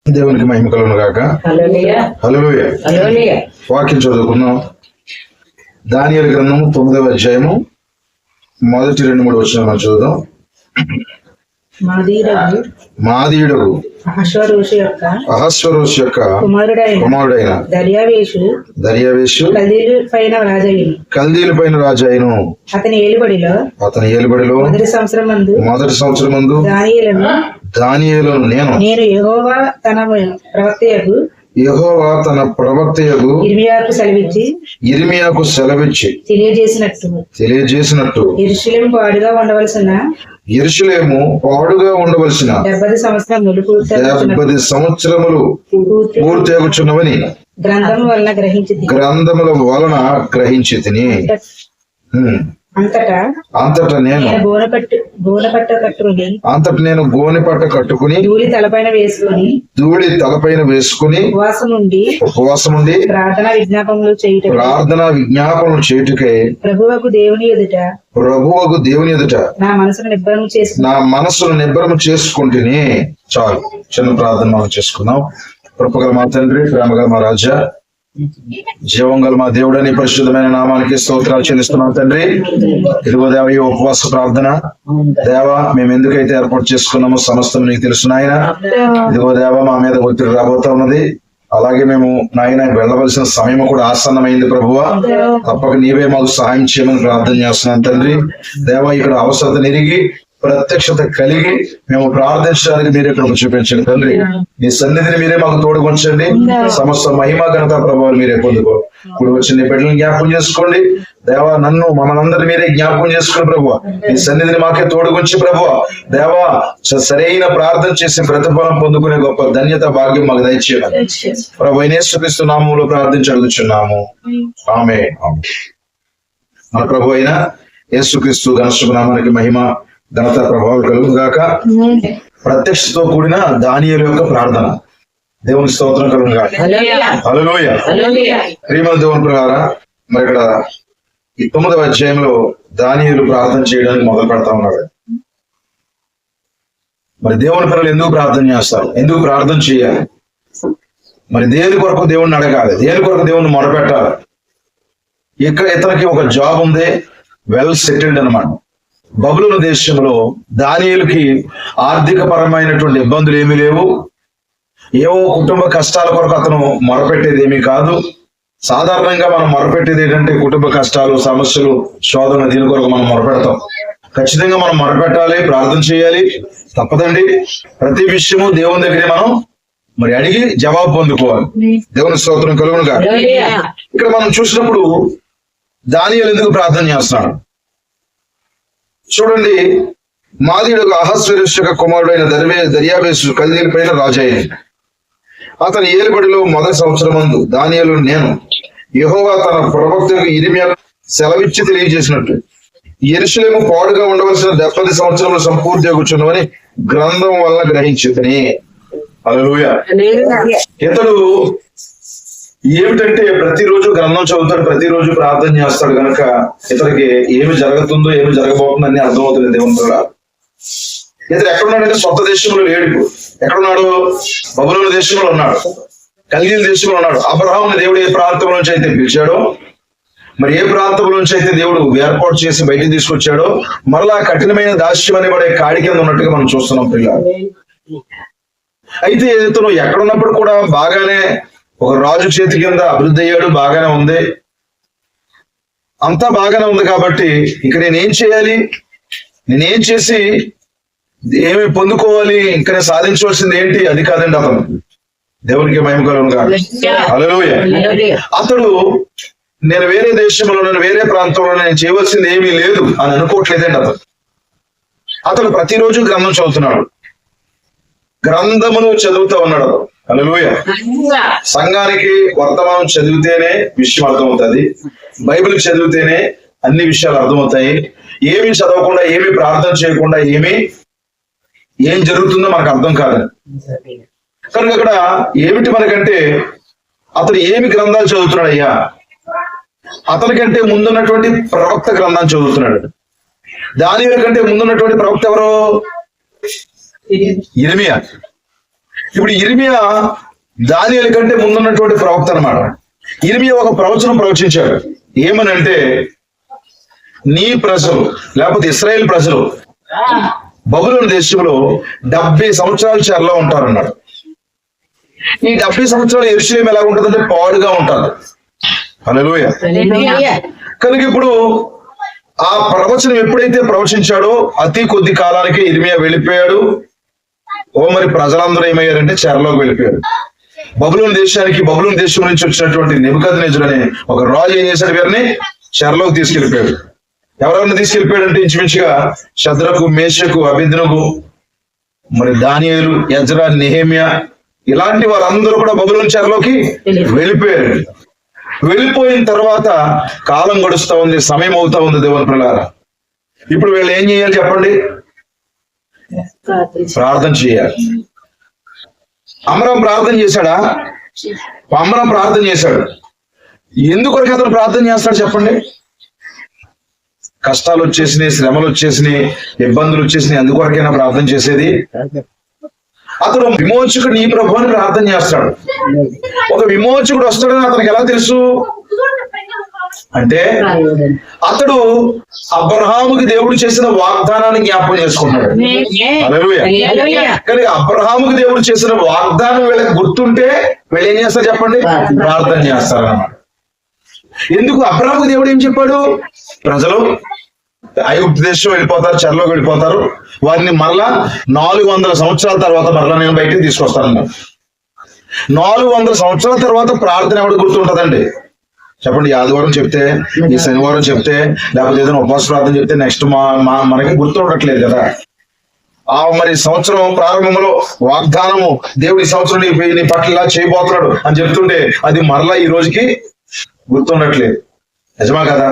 దేవునికి మహిమ కలుగును గాక. హల్లెలూయా. వాక్యం చదువుకున్నాం. దానియేలు గ్రంథము 9వ అధ్యాయము మొదటి 2-3 వచనాలు చదువుదాం. మాదీయుడగు అహష్వేరోషు యొక్క కుమారుడైన దర్యావేషు కల్దీల పైన రాజాయను. అతని ఏలుబడిలో మొదటి సంవత్సరమందు దానియేలును నేను యెహోవా తన ప్రవక్తయగు ఇర్మియాకు సెలవిచ్చి తెలియజేసినట్టు యెరూషలేము పాడుగా ఉండవలసిన 70 సంవత్సరములు పూర్తగుచున్నవని గ్రంథముల వలన గ్రహించితిని. అంతటా నేను గోనెపట్ట కట్టుకుని ధూళి తలపైన వేసుకుని ఉపవాసముండి ప్రార్థనా విజ్ఞాపనలు చేయుటకై ప్రభువగు దేవుని ఎదుట నా మనసును నిబ్బరము చేసుకుంటుని. చాలు, చిన్న ప్రార్థన మనం చేసుకుందాం. కృపగల మా తండ్రి, ప్రేమగల మా రాజా, జీవంగల మా దేవుడని పరిశుద్ధమైన నామానికి స్తోత్రాలు చెల్లిస్తున్నాం తండ్రి. ఇదిగో దేవ, ఈ ఉపవాస ప్రార్థన దేవా మేము ఎందుకైతే ఏర్పాటు చేసుకున్నామో సమస్తం నీకు తెలుసు నాయన. ఇదిగో దేవ, మా మీద ఒత్తిడి రాబోతా ఉన్నది. అలాగే మేము నాయన వెళ్ళవలసిన సమయం కూడా ఆసన్నమైంది ప్రభువా. తప్పక నీవే మాకు సహాయం చేయమని ప్రార్థన చేస్తున్నాను తండ్రి. దేవ, ఇక్కడ అవసరత నెరిగి ప్రత్యక్షత కలిగి మేము ప్రార్థించడానికి మీరే కృప చూపించండి తండ్రి. నీ సన్నిధిని మీరే మాకు తోడుకొంచండి. సమస్త మహిమ ఘనత ప్రభావాలు మీరే పొందుకో. ఇప్పుడు వచ్చిన నీ బిడ్డలను జ్ఞాపకం చేసుకోండి దేవా. మనందరూ మీరే జ్ఞాపకం చేసుకుని ప్రభువా. నీ సన్నిధిని మాకే తోడుకొంచి ప్రభువా దేవా, సరైన ప్రార్థన చేసి ప్రతిఫలం పొందుకునే గొప్ప ధన్యత భాగ్యం మాకు దయచేయాలి ప్రభు. యేసుక్రీస్తు నామములో ప్రార్థించి అడుగుచున్నాము, ఆమేన్. మన ప్రభు అయిన యేసుక్రీస్తు ఘనశుభ నామానికి మహిమ ఘనత ప్రభావం కలుగును గాక. ప్రత్యక్షతో కూడిన దానియేలు యొక్క ప్రార్థన. దేవుని స్తోత్రం కలుగును గాక. హల్లెలూయా. ప్రియమైన దేవుని ప్రకారా, మరి ఇక్కడ ఈ 9వ అధ్యాయంలో దానియేలు ప్రార్థన చేయడానికి మొదలు పెడతా ఉన్నాడు. మరి దేవుని పిల్లలు ఎందుకు ప్రార్థన చేస్తారు? ఎందుకు ప్రార్థన చేయాలి? మరి దేని కొరకు దేవుణ్ణి అడగాలి? దేని కొరకు దేవుణ్ణి మొరపెట్టాలి? ఇక్కడ ఇతనికి ఒక జాబ్ ఉంది, వెల్ సెటిల్డ్ అన్నమాట. బబులోను దేశంలో దానియేలుకి ఆర్థిక పరమైనటువంటి ఇబ్బందులు ఏమీ లేవు. ఏవో కుటుంబ కష్టాల కొరకు అతను మొరపెట్టేది ఏమీ కాదు. సాధారణంగా మనం మొరపెట్టేది ఏంటంటే కుటుంబ కష్టాలు, సమస్యలు, శోధన, దీని కొరకు మనం మొరపెడతాం. ఖచ్చితంగా మనం మొరపెట్టాలి, ప్రార్థన చేయాలి, తప్పదండి. ప్రతి విషయము దేవుని దగ్గరే మనం మరి అడిగి జవాబు పొందుకోవాలి. దేవుని స్తోత్రం కలుగును గాక. ఇక్కడ మనం చూసినప్పుడు దానియేలు ఎందుకు ప్రార్థన చేస్తున్నాడు చూడండి. మాదీయుడు అహష్వేరోషు యొక్క కుమారుడైన దర్యావేషు కల్దీల పైన రాజాయను. అతని ఏలుబడిలో మొదటి సంవత్సరమందు దానియేలు నేను యెహోవా తన ప్రవక్తకు ఇర్మియాకు సెలవిచ్చి తెలియజేసినట్టు యెరూషలేము పాడుగా ఉండవలసిన 70 సంవత్సరములు సంపూర్తిగుచున్నవని గ్రంథం వల్ల గ్రహించితిని. హల్లెలూయా. ఇతడు ఏమిటంటే ప్రతిరోజు గ్రంథం చదువుతాడు, ప్రతిరోజు ప్రార్థన చేస్తాడు కనుక ఇతనికి ఏమి జరుగుతుందో ఏమి జరగబోతుందని అర్థమవుతుంది దేవుని ద్వారా. ఇతడు ఎక్కడున్నాడంటే సొంత దేశంలో లేడు. ఎక్కడున్నాడు? బబులోను దేశంలో ఉన్నాడు, కల్దీల దేశంలో ఉన్నాడు. అబ్రహాముని దేవుడు ఏ ప్రాంతం నుంచి అయితే పిలిచాడో, మరి ఏ ప్రాంతం నుంచి అయితే దేవుడు ఏర్పాటు చేసి బయటికి తీసుకొచ్చాడో, మరలా కఠినమైన దాస్యం అనేబడే కాడి కింద ఉన్నట్టుగా మనం చూస్తున్నాం పిల్లలు. అయితే ఇతను ఎక్కడున్నప్పుడు కూడా బాగానే ఒక రాజు చేతి కింద అభివృద్ధి అయ్యాడు, బాగానే ఉంది, అంతా బాగానే ఉంది. కాబట్టి ఇక నేనేం చేయాలి, నేనేం చేసి ఏమి పొందుకోవాలి, ఇంకా నేను సాధించవలసింది ఏంటి? అది కాదండి అతను. దేవునికి మహిమ కలుగును గాక. హల్లెలూయా. అతడు నేను వేరే దేశంలో, నేను వేరే ప్రాంతంలో నేను చేయవలసింది ఏమీ లేదు అని అనుకోవట్లేదండి అతడు ప్రతిరోజు గ్రంథం చదువుతున్నాడు, గ్రంథమును చదువుతూ ఉన్నాడు. హల్లెలూయా. సంఘానికి వర్తమానం చదివితేనే విషయం అర్థమవుతుంది, బైబిల్ చదివితేనే అన్ని విషయాలు అర్థమవుతాయి. ఏమి చదవకుండా, ఏమి ప్రార్థన చేయకుండా ఏం జరుగుతుందో మనకు అర్థం కాదు. కనుక ఇక్కడ ఏమిటి మనకంటే, అతను ఏమి గ్రంథాలు చదువుతున్నాడు అయ్యా? అతనికంటే ముందున్నటువంటి ప్రవక్త గ్రంథాన్ని చదువుతున్నాడు. దానియేలు కంటే ముందున్నటువంటి ప్రవక్త ఎవరు? ఇర్మియా. ఇప్పుడు ఇర్మియా దానియేలు కంటే ముందున్నటువంటి ప్రవక్త అన్నమాట. ఇర్మియా ఒక ప్రవచనం ప్రవచించాడు. ఏమనంటే, నీ ప్రజలు లేకపోతే ఇశ్రాయేల్ ప్రజలు బబులోను దేశంలో 70 సంవత్సరాలు చెరలో ఉంటారన్నాడు. ఈ 70 సంవత్సరాలు యెరూషలేము ఎలా ఉంటుందంటే పాడుగా ఉంటుంది. హల్లెలూయా. కనుక ఇప్పుడు ఆ ప్రవచనం ఎప్పుడైతే ప్రవచించాడో అతి కొద్ది కాలానికి ఇర్మియా వెళ్ళిపోయాడు. మరి ప్రజలందరూ ఏమయ్యారంటే చెరలోకి వెళ్ళిపోయాడు. బబులోను దేశం నుంచి వచ్చినటువంటి నెబుకద్నెజరు అనే ఒక రాజు ఏం చేశాడు, వీరిని చెరలోకి తీసుకెళ్లిపోయాడు. ఎవరెవరిని తీసుకెళ్లిపోయాడు అంటే ఇంచుమించుగా షద్రకు, మేషకు, అబేద్నెగో, మరి దానియేలు, ఎజ్రా, నెహెమ్యా ఇలాంటి వారందరూ కూడా బబులోను చెరలోకి వెళ్ళిపోయారు. వెళ్ళిపోయిన తర్వాత కాలం గడుస్తా ఉంది, సమయం అవుతా ఉంది. దేవుని పిల్లారా, ఇప్పుడు వీళ్ళు ఏం చేయాలి చెప్పండి? ప్రార్థన చేయాలి. అమరం ప్రార్థన చేశాడా? అమరం ప్రార్థన చేశాడు. ఎందుకొరకు అతను ప్రార్థన చేస్తాడు చెప్పండి? కష్టాలు వచ్చేసినాయి, శ్రమలు వచ్చేసినాయి, ఇబ్బందులు వచ్చేసినాయి, అందుకొరకైనా ప్రార్థన చేసేది? అతడు విమోచకుడు నీ ప్రభు అని ప్రార్థన చేస్తాడు. ఒక విమోచకుడు వస్తాడని అతనికి ఎలా తెలుసు అంటే, అతడు అబ్రహాముకి దేవుడు చేసిన వాగ్దానాన్ని జ్ఞాపకం చేసుకున్నాడు. హల్లెలూయా. కానీ అబ్రహాముకి దేవుడు చేసిన వాగ్దానం వీళ్ళకి గుర్తుంటే వీళ్ళు ఏం చేస్తారు చెప్పండి? ప్రార్థన చేస్తారు అన్నమాట. ఎందుకు? అబ్రహాముకి దేవుడు ఏం చెప్పాడు? ప్రజలు ఐగుప్తు దేశం వెళ్ళిపోతారు, చెరలోకి వెళ్ళిపోతారు, వారిని మళ్ళా 400 సంవత్సరాల తర్వాత మరలా నేను బయటికి తీసుకొస్తాను. 400 సంవత్సరాల తర్వాత ప్రార్థన ఎవరికి గుర్తుంటదండి చెప్పండి? ఈ ఆదివారం చెప్తే, ఈ శనివారం చెప్తే, లేకపోతే ఏదైనా ఉపవాస ప్రార్థన చెప్తే నెక్స్ట్ మనకి గుర్తుండట్లేదు కదా. మరి సంవత్సరం ప్రారంభంలో వాగ్దానము దేవుడి సంవత్సరం నీ పట్ల ఇలా చేయబోతున్నాడు అని చెప్తుంటే అది మరలా ఈ రోజుకి గుర్తుండట్లేదు. నిజమా కదా?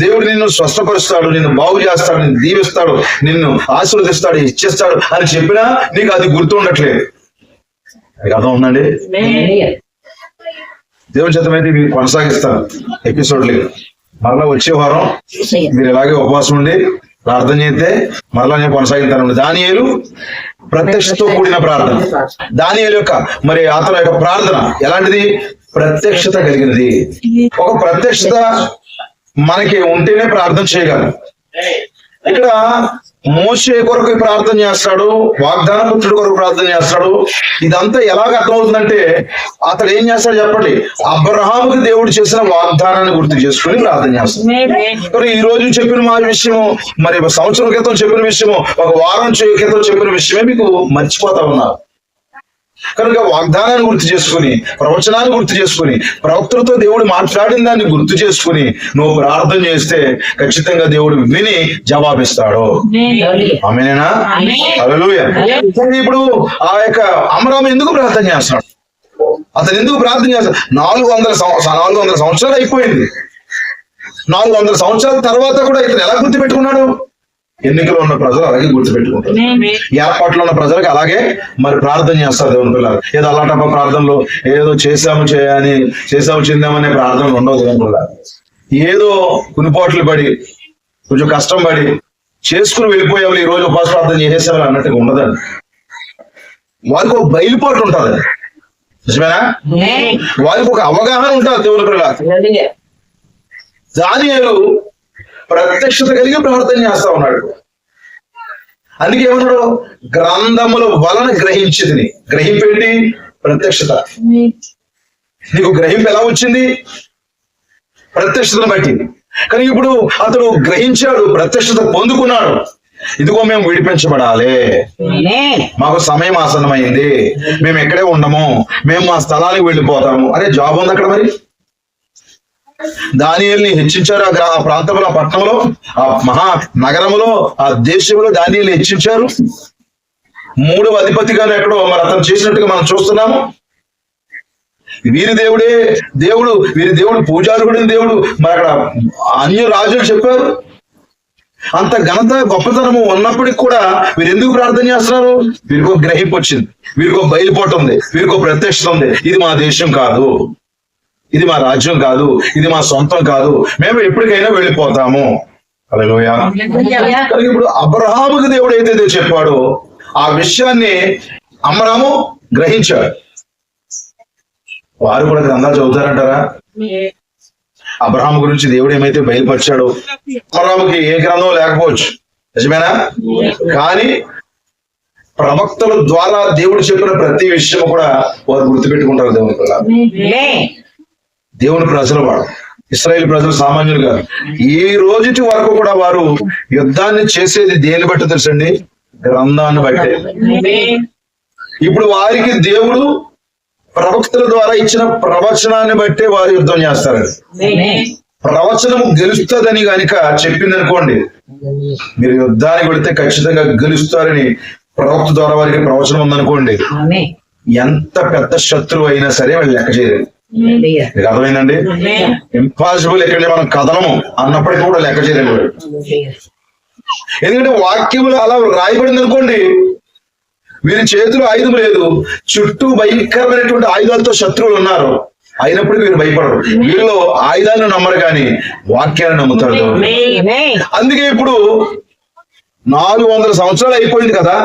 దేవుడు నిన్ను స్వస్థపరుస్తాడు, నిన్ను బాగు చేస్తాడు, నిన్ను దీవిస్తాడు, నిన్ను ఆశీర్వదిస్తాడు, ఇచ్చేస్తాడు అని చెప్పినా నీకు అది గుర్తుండట్లేదు. అర్థం ఉందండి? దేవుని చేతమైతే మీరు కొనసాగిస్తాను ఎపిసోడ్లు. మరలా వచ్చే వారం మీరు ఇలాగే ఉపవాసం ఉండి ప్రార్థన చేస్తే మరలా నేను కొనసాగిస్తాను. దానియేలు ప్రత్యక్షతో కూడిన ప్రార్థన. దానియేలు యొక్క మరి అతని యొక్క ప్రార్థన ఎలాంటిది? ప్రత్యక్షత కలిగినది. ఒక ప్రత్యక్షత మనకి ఉంటేనే ప్రార్థన చేయగలం. ఇక్కడ మోషే కొరకు ప్రార్థన చేస్తాడు, వాగ్దాన పుత్రుడి కొరకు ప్రార్థన చేస్తాడు. ఇదంతా ఎలాగ అర్థమవుతుందంటే అతడు ఏం చేస్తాడు చెప్పండి? అబ్రహాముకి దేవుడు చేసిన వాగ్దానాన్ని గుర్తు చేసుకుని ప్రార్థన చేస్తాడు. ఈ రోజు చెప్పిన మా విషయము, మరి సంవత్సరం క్రితం చెప్పిన విషయము, ఒక వారం క్రితం చెప్పిన విషయమే మీకు మర్చిపోతా ఉన్నారు. కనుక వాగ్దానాన్ని గుర్తు చేసుకుని, ప్రవచనాన్ని గుర్తు చేసుకుని, ప్రవక్తలతో దేవుడు మాట్లాడిన దాన్ని గుర్తు చేసుకుని నువ్వు ప్రార్థన చేస్తే ఖచ్చితంగా దేవుడు విని జవాబిస్తాడు. ఆమేనేనా? హల్లెలూయా. ఇప్పుడు ఆ యొక్క అమరాము ఎందుకు ప్రార్థన చేస్తున్నాడు? అతను ఎందుకు ప్రార్థన చేస్తాడు? 400 సంవత్సరాలు అయిపోయింది. 400 సంవత్సరాల తర్వాత కూడా ఇతను ఎలా గుర్తు పెట్టుకున్నాడు? ఎన్నికలో ఉన్న ప్రజలు అలాగే గుర్తుపెట్టుకుంటారు. ఏర్పాట్లో ఉన్న ప్రజలకు అలాగే మరి ప్రార్థన చేస్తారు. దేవుని పిల్లలు ఏదో అలాంటి ప్రార్థనలు ఏదో చేసాము చెందామనే ప్రార్థనలు ఉండవు. దేవుని పిల్లలు ఏదో కునిపోట్లు పడి కొంచెం కష్టం పడి చేసుకుని వెళ్ళిపోయేవాళ్ళు ఈ రోజు ఉపవాస ప్రార్థన చేసేసేవాళ్ళు అన్నట్టుగా ఉండదండి. వారికి ఒక బయలుపాటు ఉంటుంది. నిజమేనా? వారికి ఒక అవగాహన ఉంటుంది. దేవుని పిల్లలు దానియేలు ప్రత్యక్షత కలిగి ప్రార్థన చేస్తా ఉన్నాడు. అందుకే ఏమన్నాడు? గ్రంథముల వలన గ్రహించింది. గ్రహింపేంటి? ప్రత్యక్షత. నీకు గ్రహింపు ఎలా వచ్చింది? ప్రత్యక్షతను బట్టి. కానీ ఇప్పుడు అతడు గ్రహించాడు, ప్రత్యక్షత పొందుకున్నాడు. ఇదిగో మేము విడిపించబడాలి, మాకు సమయం ఆసన్నమైంది, మేము ఎక్కడే ఉండము, మేము మా స్థలానికి వెళ్ళిపోతాము. అరే జాబ్ ఉంది అక్కడ. మరి దానియేలుని హెచ్చించారు. ఆ ప్రాంతంలో, ఆ పట్టణంలో, ఆ మహా నగరంలో, ఆ దేశంలో దానియేలుని హెచ్చించారు. 3వ అధిపతిగాను ఎక్కడో మరి అతను చేసినట్టుగా మనం చూస్తున్నాము. వీరి దేవుడే దేవుడు, వీరి దేవుడు పూజారుడైన దేవుడు. మరి అక్కడ అన్య రాజులు చెప్పారు. అంత ఘనత గొప్పతనము ఉన్నప్పటికి కూడా వీరు ఎందుకు ప్రార్థన చేస్తున్నారు? వీరికో గ్రహింపు వచ్చింది, వీరికో బయలుపోటు ఉంది, వీరికో ప్రత్యక్షత ఉంది. ఇది మా దేశం కాదు, ఇది మా రాజ్యం కాదు, ఇది మా సొంతం కాదు, మేము ఎప్పటికైనా వెళ్ళిపోతాము. హల్లెలూయా. ఇప్పుడు అబ్రహాముకి దేవుడు ఏదైతే చెప్పాడో ఆ విషయాన్ని అమరాము గ్రహించాడు. వారు కూడా గ్రంథాలు చదువుతారంటారా? అబ్రహాము గురించి దేవుడు ఏమైతే బయలుపరిచాడో, అబ్రహాముకి ఏ గ్రంథం లేకపోవచ్చు, నిజమేనా? కానీ ప్రవక్తల ద్వారా దేవుడు చెప్పిన ప్రతి విషయం కూడా వారు గుర్తుపెట్టుకుంటారు. దేవుని ప్రజలు వాడు, ఇశ్రాయేల్ ప్రజలు సామాన్యులు కాదు. ఈ రోజుటి వరకు కూడా వారు యుద్ధాన్ని చేసేది దేని బట్టి తెలుసండి? గ్రంథాన్ని బట్టే. ఇప్పుడు వారికి దేవుడు ప్రవక్తల ద్వారా ఇచ్చిన ప్రవచనాన్ని బట్టే వారు యుద్ధం చేస్తారండి. ప్రవచనము గెలుస్తుందని కనుక చెప్పింది అనుకోండి, మీరు యుద్ధానికి వెళితే ఖచ్చితంగా గెలుస్తారని ప్రవక్త ద్వారా వారికి ప్రవచనం ఉందనుకోండి, ఎంత పెద్ద శత్రువు అయినా సరే వాళ్ళు లెక్క చేయలేదు. మీకు అర్థమైందండి? ఇంపాసిబుల్ ఎక్కడే మనం కథనము అన్నప్పటికీ కూడా లెక్క చేయలేదు. ఎందుకంటే వాక్యములు అలా రాయబడింది అనుకోండి, వీరి చేతిలో ఆయుధం లేదు, చుట్టూ భయంకరమైనటువంటి ఆయుధాలతో శత్రువులు ఉన్నారు, అయినప్పుడు వీరు భయపడరు. వీరిలో ఆయుధాలను నమ్మరు కానీ వాక్యాన్ని నమ్ముతారు. అందుకే ఇప్పుడు 400 సంవత్సరాలు అయిపోయింది కదా.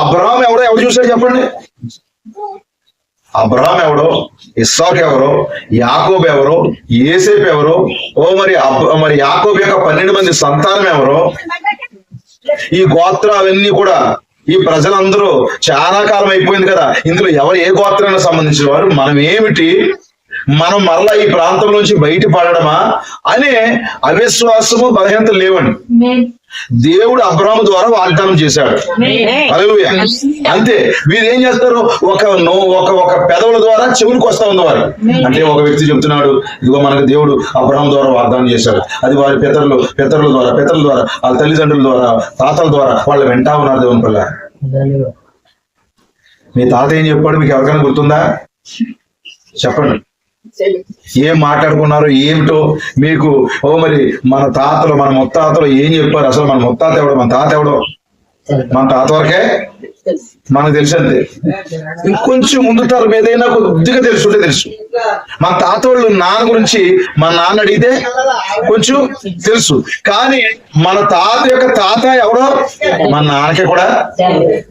అబ్రహాం ఎవరు చూసాడు చెప్పండి? అబ్రహాం ఎవరో, ఇస్సాకు ఎవరో, యాకోబు ఎవరో, యేసేపు ఎవరో, మరి యాకోబు యొక్క 12 మంది సంతానం ఎవరో, ఈ గోత్రాలన్నీ కూడా ఈ ప్రజలందరూ చాలా కాలం అయిపోయింది కదా. ఇందులో ఎవరు ఏ గోత్రానికి సంబంధించిన వారు, మనం ఏమిటి, మనం మరలా ఈ ప్రాంతం నుంచి బయట పడడమా అనే అవిశ్వాసము బలహీనతలు లేవండి. దేవుడు అబ్రహాము ద్వారా వాగ్దానం చేశాడు. హల్లెలూయా. అంతే. వీరు ఏం చేస్తారు? ఒక పెదవుల ద్వారా చెవులకు వస్తా ఉంది వారు. అంటే ఒక వ్యక్తి చెప్తున్నాడు, ఇదిగో మనకు దేవుడు అబ్రహాము ద్వారా వాగ్దానం చేశాడు, అది వారి పితరుల ద్వారా వాళ్ళ తల్లిదండ్రుల ద్వారా, తాతల ద్వారా వాళ్ళు వింటా ఉన్నారు. దేవుని పిల్ల, మీ తాత ఏం చెప్పాడు మీకు ఎవరికైనా గుర్తుందా? చెప్పండి. ఏం మాట్లాడుకున్నారు ఏమిటో మీకు? మరి మన తాతలు, మన ముత్తాతలు ఏం చెప్పారు? అసలు మన ముత్తాత ఎవడో, మన తాత ఎవడో, మన తాత వరకే మనకు తెలుసు. అంతే. ఇంకొంచెం ముందు తరం ఏదైనా కొద్దిగా తెలుసుంటే తెలుసు. మన తాత వాళ్ళు నాన్న గురించి మన నాన్న అడిగితే కొంచెం తెలుసు, కానీ మన తాత యొక్క తాత ఎవడో మన నాన్నకే కూడా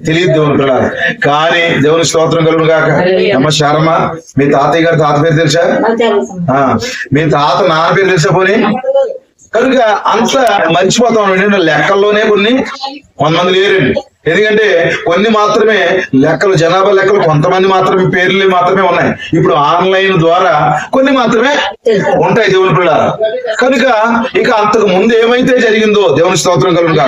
తెలియదు. దేవుని పిల్లలు, కానీ దేవుని స్తోత్రం కలుగును గాక. అమ్మ శారమ్మ, మీ తాతయ్య గారి తాత పేరు తెలుసా? మీ తాత నాన్న పేరు తెలుసా? పోనీ కనుక అంత మర్చిపోతాం. లెక్కల్లోనే కొంతమంది లేరండి. ఎందుకంటే కొన్ని మాత్రమే లెక్కలు, జనాభా లెక్కలు కొంతమంది మాత్రమే, పేర్లు మాత్రమే ఉన్నాయి. ఇప్పుడు ఆన్లైన్ ద్వారా కొన్ని మాత్రమే ఉంటాయి. దేవుని పిల్లలు, కనుక ఇక అంతకు ముందు ఏమైతే జరిగిందో, దేవుని స్తోత్రం కలుగును.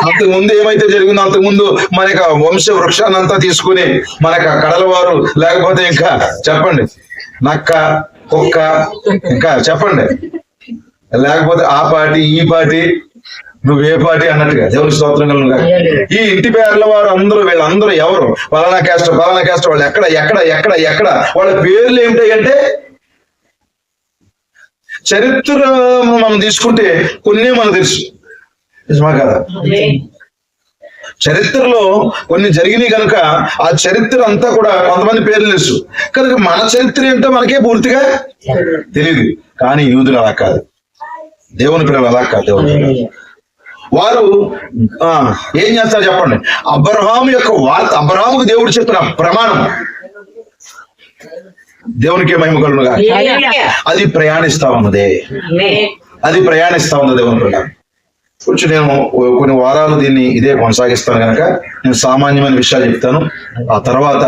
అంతకు ముందు ఏమైతే జరిగిందో, అంతకు ముందు మన యొక్క వంశ వృక్షాన్ని అంతా తీసుకుని మనక కడలవారు, లేకపోతే ఇంకా చెప్పండి నక్క, కుక్క, ఇంకా చెప్పండి, లేకపోతే ఆ పార్టీ ఈ పార్టీ, నువ్వే పార్టీ అన్నట్టుగా. దేవుని స్తోత్రం కలుగును. ఈ ఇంటి పేర్ల వారు అందరూ, వీళ్ళందరూ ఎవరు? పలానా క్యాస్ట్ వాళ్ళు ఎక్కడ వాళ్ళ పేర్లు ఏమిటాయంటే, చరిత్ర మనం తీసుకుంటే కొన్ని మనకు తెలుసు, నిజమా కదా? చరిత్రలో కొన్ని జరిగినాయి కనుక ఆ చరిత్ర అంతా కూడా కొంతమంది పేర్లు తెలుసు. కనుక మన చరిత్ర ఏంటో మనకే పూర్తిగా తెలియదు. కానీ యూదులు అలా కాదు, దేవుని పిల్లలు అలా కాదు. దేవుని పిల్లలు వారు ఏం చేస్తారు చెప్పండి? అబ్రహాము యొక్క వార్త, అబ్రహాముకు దేవుడు చెప్పిన ప్రమాణం, దేవునికి మహిమ కలుగునుగా, అది ప్రయాణిస్తా ఉన్నది. దేవుని పిల్లలు, కొంచెం నేను కొన్ని వారాలు దీన్ని ఇదే కొనసాగిస్తాను కనుక నేను సామాన్యమైన విషయాలు చెప్తాను. ఆ తర్వాత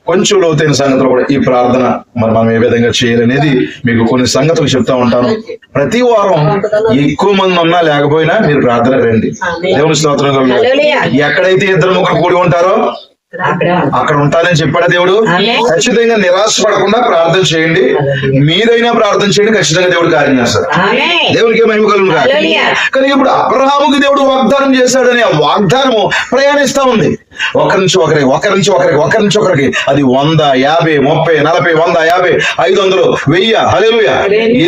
కొంచెం లోతైన సంగతులు కూడా ఈ ప్రార్థన మరి మనం ఏ విధంగా చేయాలనేది మీకు కొన్ని సంగతులు చెప్తా ఉంటాను. ప్రతి వారం ఎక్కువ మంది ఉన్నా లేకపోయినా మీరు ప్రార్థన రండి. దేవుని స్తోత్రం కలుగును. ఎక్కడైతే 2-3 కూడి ఉంటారో అక్కడ ఉంటానని చెప్పాడు దేవుడు. ఖచ్చితంగా నిరాశ పడకుండా ప్రార్థన చేయండి. మీరైనా ప్రార్థన చేయండి, ఖచ్చితంగా దేవుడు కార్యం చేస్తాడు. దేవుడికి మహిమ కలుగును. కానీ ఇప్పుడు అబ్రహాముకి దేవుడు వాగ్దానం చేశాడని ఆ వాగ్దానము ప్రయాణిస్తా ఉంది. ఒకరి నుంచి ఒకరికి. అది 100, 50, 30, 40, 100, 50, 500, 1000. హల్లెలూయా.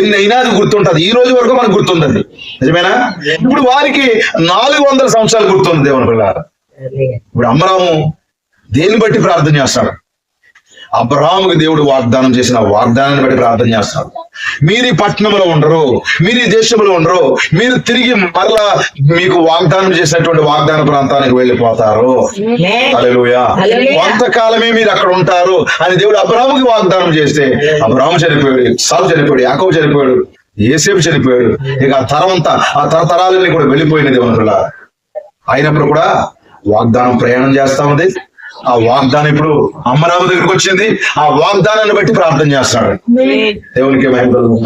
ఎన్నైనా అది గుర్తుంటది. ఈ రోజు వరకు మనకు గుర్తుంటది. నిజమేనా? ఇప్పుడు వారికి 400 సంవత్సరాలు గుర్తుంది. దేవుని పిల్లలు, ఇప్పుడు అబ్రహాము దేన్ని బట్టి ప్రార్థన చేస్తాడు? అబ్రహాముకి దేవుడు వాగ్దానం చేసిన వాగ్దానాన్ని బట్టి ప్రార్థన చేస్తాడు. మీరు ఈ పట్టణంలో ఉండరు, మీరు ఈ దేశంలో ఉండరు, మీరు తిరిగి మరలా మీకు వాగ్దానం చేసినటువంటి వాగ్దాన ప్రాంతానికి వెళ్ళిపోతారు. హల్లెలూయా. కొంతకాలమే మీరు అక్కడ ఉంటారు అని దేవుడు అబ్రహాముకి వాగ్దానం చేస్తే అబ్రహాము చనిపోయాడు, ఇస్సాకు చనిపోయాడు, యాకోబు చనిపోయాడు, యోసేపు చనిపోయాడు. ఇక ఆ తరమంతా, ఆ తరతరాలన్నీ కూడా వెళ్ళిపోయినది దేవునిలా. అయినప్పుడు కూడా వాగ్దానం ప్రయాణం చేస్తా ఉంది. ఆ వాగ్దానం ఇప్పుడు అమ్మరాము దగ్గరికి వచ్చింది. ఆ వాగ్దానాన్ని బట్టి ప్రార్థన చేస్తాడు. దేవునికి మహిమ కలుగును.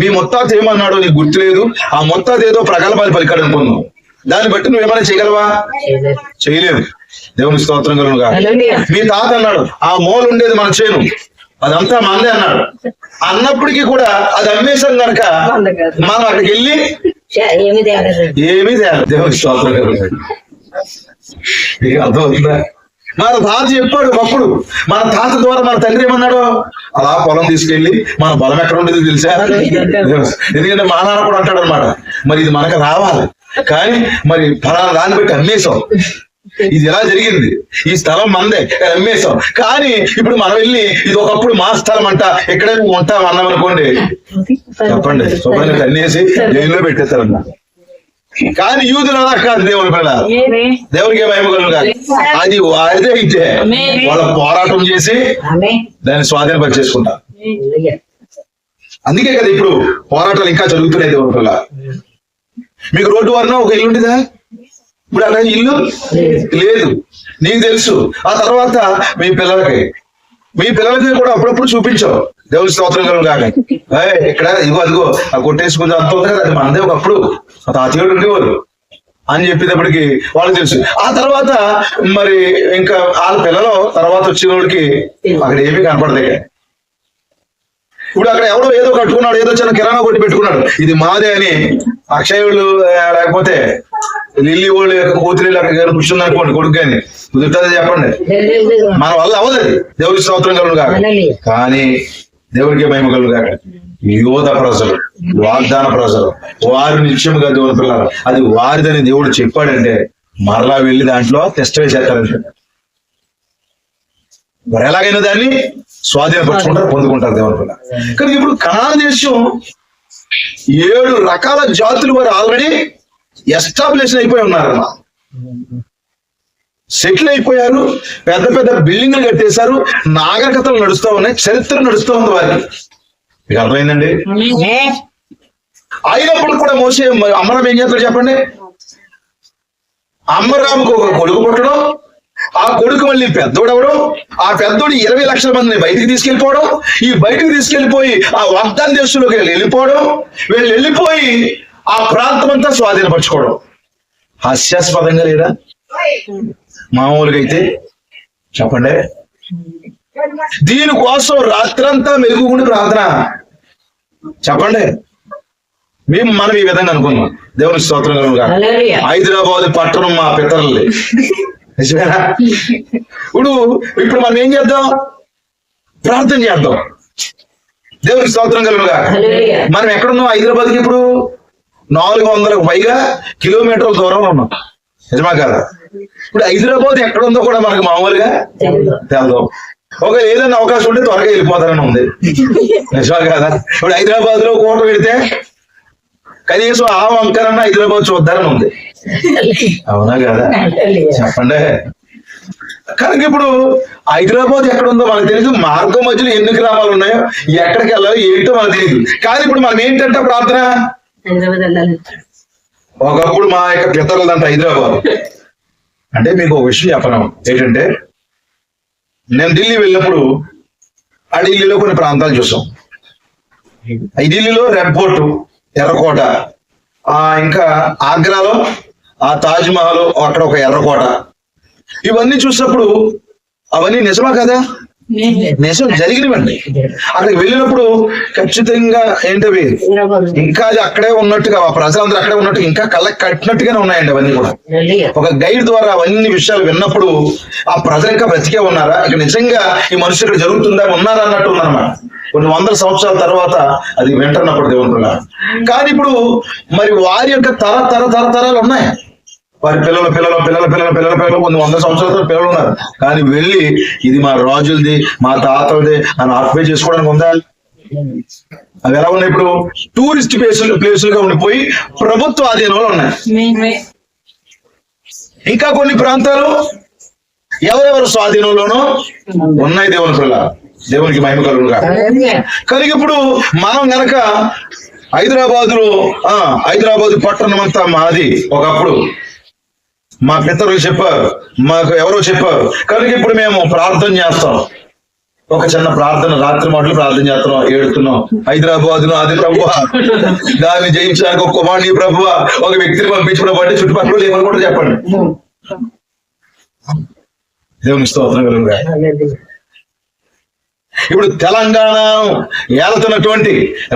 మీ మొత్తాత ఏమన్నాడు నీకు గుర్తులేదు. ఆ మొత్తాత ఏదో ప్రగల్భాలు పలికాడు అనుకున్నావు. దాన్ని బట్టి నువ్వేమైనా చేయగలవా? చేయలేదు. దేవుని స్తోత్రం కలుగును గాక. మీ తాత అన్నాడు ఆ మూల ఉండేది మన చేను, అదంతా మందే అన్నాడు. అన్నప్పటికీ కూడా అది అమ్మేశాం కనుక మనం అక్కడికి వెళ్ళి ఏమీ తేలేదు. దేవుని స్తోత్రం కలుగును. ఇక అర్థమవుతుందా? మన తాత చెప్పాడు ఒకప్పుడు. మన తాత ద్వారా మన తండ్రి ఏమన్నాడు, అలా పొలం తీసుకెళ్లి మన బలం ఎక్కడ ఉండేది తెలుసా? ఎందుకంటే మా నాన్న కూడా అంటాడు అనమాట, మరి ఇది మనకు రావాలి కానీ మరి ఫలానా దాన్ని బట్టి అమ్మేశాం. ఇది ఎలా జరిగింది, ఈ స్థలం మందే అమ్మేశాం కానీ ఇప్పుడు మనం వెళ్ళి ఇది ఒకప్పుడు మా స్థలం అంట, ఎక్కడే నువ్వు ఉంటాం అన్నాం అనుకోండి, చెప్పండి శుభ్రంగా అన్నేసి జైల్లో పెట్టేస్తారన్న. కానీ యూదులు అలా కాదు. దేవుని పిల్ల, దేవునికి మహిమ కలుగును గాక. అది వారిదే అయితే వాళ్ళ పోరాటం చేసి దాన్ని స్వాధీనపరిచేసుకుంటారు. అందుకే కదా ఇప్పుడు పోరాటాలు ఇంకా జరుగుతున్నాయి. దేవుని పిల్ల, మీకు రోడ్డు వారిన ఒక ఇల్లు ఉండేదా? ఇప్పుడు అలా ఇల్లు లేదు, నీకు తెలుసు. ఆ తర్వాత మీ పిల్లలకి కూడా అప్పుడప్పుడు చూపించావు. దేవుని స్తోత్రం కలుగును గాక. ఇక్కడ ఇదిగో అదిగో ఆ కొట్టేసుకుంది అంత ఉంది కదా, అది మనదే ఒకప్పుడు తాతయ్యడు ఉండేవారు అని చెప్పేటప్పటికి వాళ్ళకి తెలుసు. ఆ తర్వాత మరి ఇంకా వాళ్ళ పిల్లలు తర్వాత వచ్చిన వాడికి అక్కడ ఏమీ కనపడదు. ఇప్పుడు అక్కడ ఎవడో ఏదో కట్టుకున్నాడు, ఏదో చిన్న కిరాణా కొట్టి పెట్టుకున్నాడు, ఇది మాదే అని. అక్షయులు లేకపోతే లిల్లీ వాళ్ళు కూతురు అక్కడ కూర్చుంది అనుకోండి, కొడుకు కానీ కుదురుతుంది చెప్పండి. మన వల్ల అవ్వదు. దేవుని స్తోత్రం కలుగును గాక. కానీ దేవునికి మహిమ కలుగును గాక. యోధ ప్రజలు, వాగ్దాన ప్రజలు, వారు నిత్యముగా దేవుని పిల్లలు, అది వారిదని దేవుడు చెప్పాడంటే మరలా వెళ్ళి దాంట్లో టెస్ట్ వేసేస్తారంటే మరి ఎలాగైనా దాన్ని స్వాధీనపరుచుకుంటారు, పొందుకుంటారు దేవుని పిల్ల. కానీ ఇప్పుడు కనాన్ దేశం 7 రకాల జాతులు వారు ఆల్రెడీ ఎస్టాబ్లిష్ అయిపోయి ఉన్నారమ్మా, సెటిల్ అయిపోయారు, పెద్ద పెద్ద బిల్డింగ్లు కట్టేశారు, నాగరికతలు నడుస్తూ ఉన్నాయి, చరిత్ర నడుస్తూ ఉంది వారికి. మీకు అర్థమైందండి? అయినప్పుడు కూడా మోసే అమ్మరాం ఏం చేస్తాడు చెప్పండి? అమ్మరాముకు ఒక కొడుకు పుట్టడం, ఆ కొడుకు మళ్ళీ పెద్దోడవడం, ఆ పెద్దోడు 20 లక్షల మందిని బయటికి తీసుకెళ్ళిపోవడం, ఈ బయటికి తీసుకెళ్లిపోయి ఆ వాగ్దాన దేశంలోకి వెళ్ళిపోవడం, వీళ్ళు వెళ్ళిపోయి ఆ ప్రాంతం అంతా స్వాధీనపరచుకోవడం. హాస్యాస్పదంగా లేదా? మామూలుగా అయితే చెప్పండి. దీనికోసం రాత్రంతా మెలుగుకుని ప్రార్థన చెప్పండి. మనం ఈ విధంగా అనుకున్నాం. దేవుని స్తోత్రం కలుగును గాక. హైదరాబాద్ పట్టణం మా పితరులే. ఇప్పుడు మనం ఏం చేద్దాం? ప్రార్థన చేద్దాం. దేవుని స్తోత్రం కలుగును గాక. మనం ఎక్కడున్నాం? హైదరాబాద్కి ఇప్పుడు 400కు పైగా కిలోమీటర్ల దూరంలో ఉన్నాం. నిజమా కదా? ఇప్పుడు హైదరాబాద్ ఎక్కడుందో కూడా మనకు మామూలుగా తెలదాం. ఒక ఏదైనా అవకాశం ఉంటే త్వరగా వెళ్ళిపోతారని ఉంది. నిజమా కదా? ఇప్పుడు హైదరాబాద్ లో కోట పెడితే కనీసం ఆ వంకరన్నా హైదరాబాద్ చూద్దారని ఉంది. అవునా కదా? చెప్పండి. కనుక ఇప్పుడు హైదరాబాద్ ఎక్కడ ఉందో మనకు తెలియదు, మార్గం మధ్యలో ఎన్ని గ్రామాలు ఉన్నాయో, ఎక్కడికి వెళ్ళాలో ఏంటో మనకు తెలియదు. కానీ ఇప్పుడు మనం ఏంటంటే ప్రార్థన, ఒకప్పుడు మా యొక్క పితరులంట హైదరాబాద్ అంటే. మీకు ఒక విషయం చెప్పను ఏంటంటే, నేను ఢిల్లీ వెళ్ళినప్పుడు ఆ ఢిల్లీలో కొన్ని ప్రాంతాలు చూసాం. ఈ ఢిల్లీలో రెడ్ ఫోర్ట్, ఎర్రకోట, ఇంకా ఆగ్రాలో ఆ తాజ్ మహల్, అక్కడ ఒక ఎర్రకోట, ఇవన్నీ చూసినప్పుడు అవన్నీ నిజమా కదా? నిజం, జరిగినవండి. అక్కడికి వెళ్ళినప్పుడు ఖచ్చితంగా ఏంటవి ఇంకా అది అక్కడే ఉన్నట్టుగా, ఆ ప్రజలందరూ అక్కడే ఉన్నట్టుగా ఇంకా కళ్ళకి కట్టినట్టుగానే ఉన్నాయండి అవన్నీ కూడా. ఒక గైడ్ ద్వారా అవన్నీ విషయాలు విన్నప్పుడు ఆ ప్రజలు ఇంకా బ్రతికే ఉన్నారా, ఇక నిజంగా ఈ మనుషులు ఇక్కడ జరుగుతుందా, ఉన్నారా అన్నట్టు ఉందన్నమాట. కొన్ని 100 సంవత్సరాల తర్వాత అది వింటున్నప్పుడు దేవునుకున్నారు. కానీ ఇప్పుడు మరి వారి యొక్క తరతరాలు ఉన్నాయి. వారి పిల్లలు కొన్ని 100 సంవత్సరాల పిల్లలు ఉన్నారు. కానీ వెళ్ళి ఇది మా రాజులది, మా తాతలది అని ఆక్యుపై చేసుకోవడానికి ఉందా? అవి ఎలా ఉన్నాయి? ఇప్పుడు టూరిస్ట్ ప్లేసులుగా ఉండిపోయి ప్రభుత్వ ఆధీనంలో ఉన్నాయి. ఇంకా కొన్ని ప్రాంతాలు ఎవరెవరు స్వాధీనంలోనూ ఉన్నాయి. దేవునికి మహిమ కలుగునుగా. కానీ ఇప్పుడు మనం గనక హైదరాబాదు పట్టణం అంతా మాది ఒకప్పుడు, మా పితరులు చెప్పారు, మాకు ఎవరో చెప్పారు. కనుక ఇప్పుడు మేము ప్రార్థన చేస్తాం. ఒక చిన్న ప్రార్థన, రాత్రి మాటలు ప్రార్థన చేస్తున్నాం, ఏడుతున్నాం. హైదరాబాదును అది ప్రభువా, దాన్ని జయించడానికి ఒక కుమారుని ప్రభువా, ఒక వ్యక్తిని పంపించి ప్రభు అంటే చుట్టుపక్కల ఏమనుకుంటారు చెప్పండి. దేవుని స్తోత్రం కలుగునుగా. ఇప్పుడు తెలంగాణ ఏలుతున్నటువంటి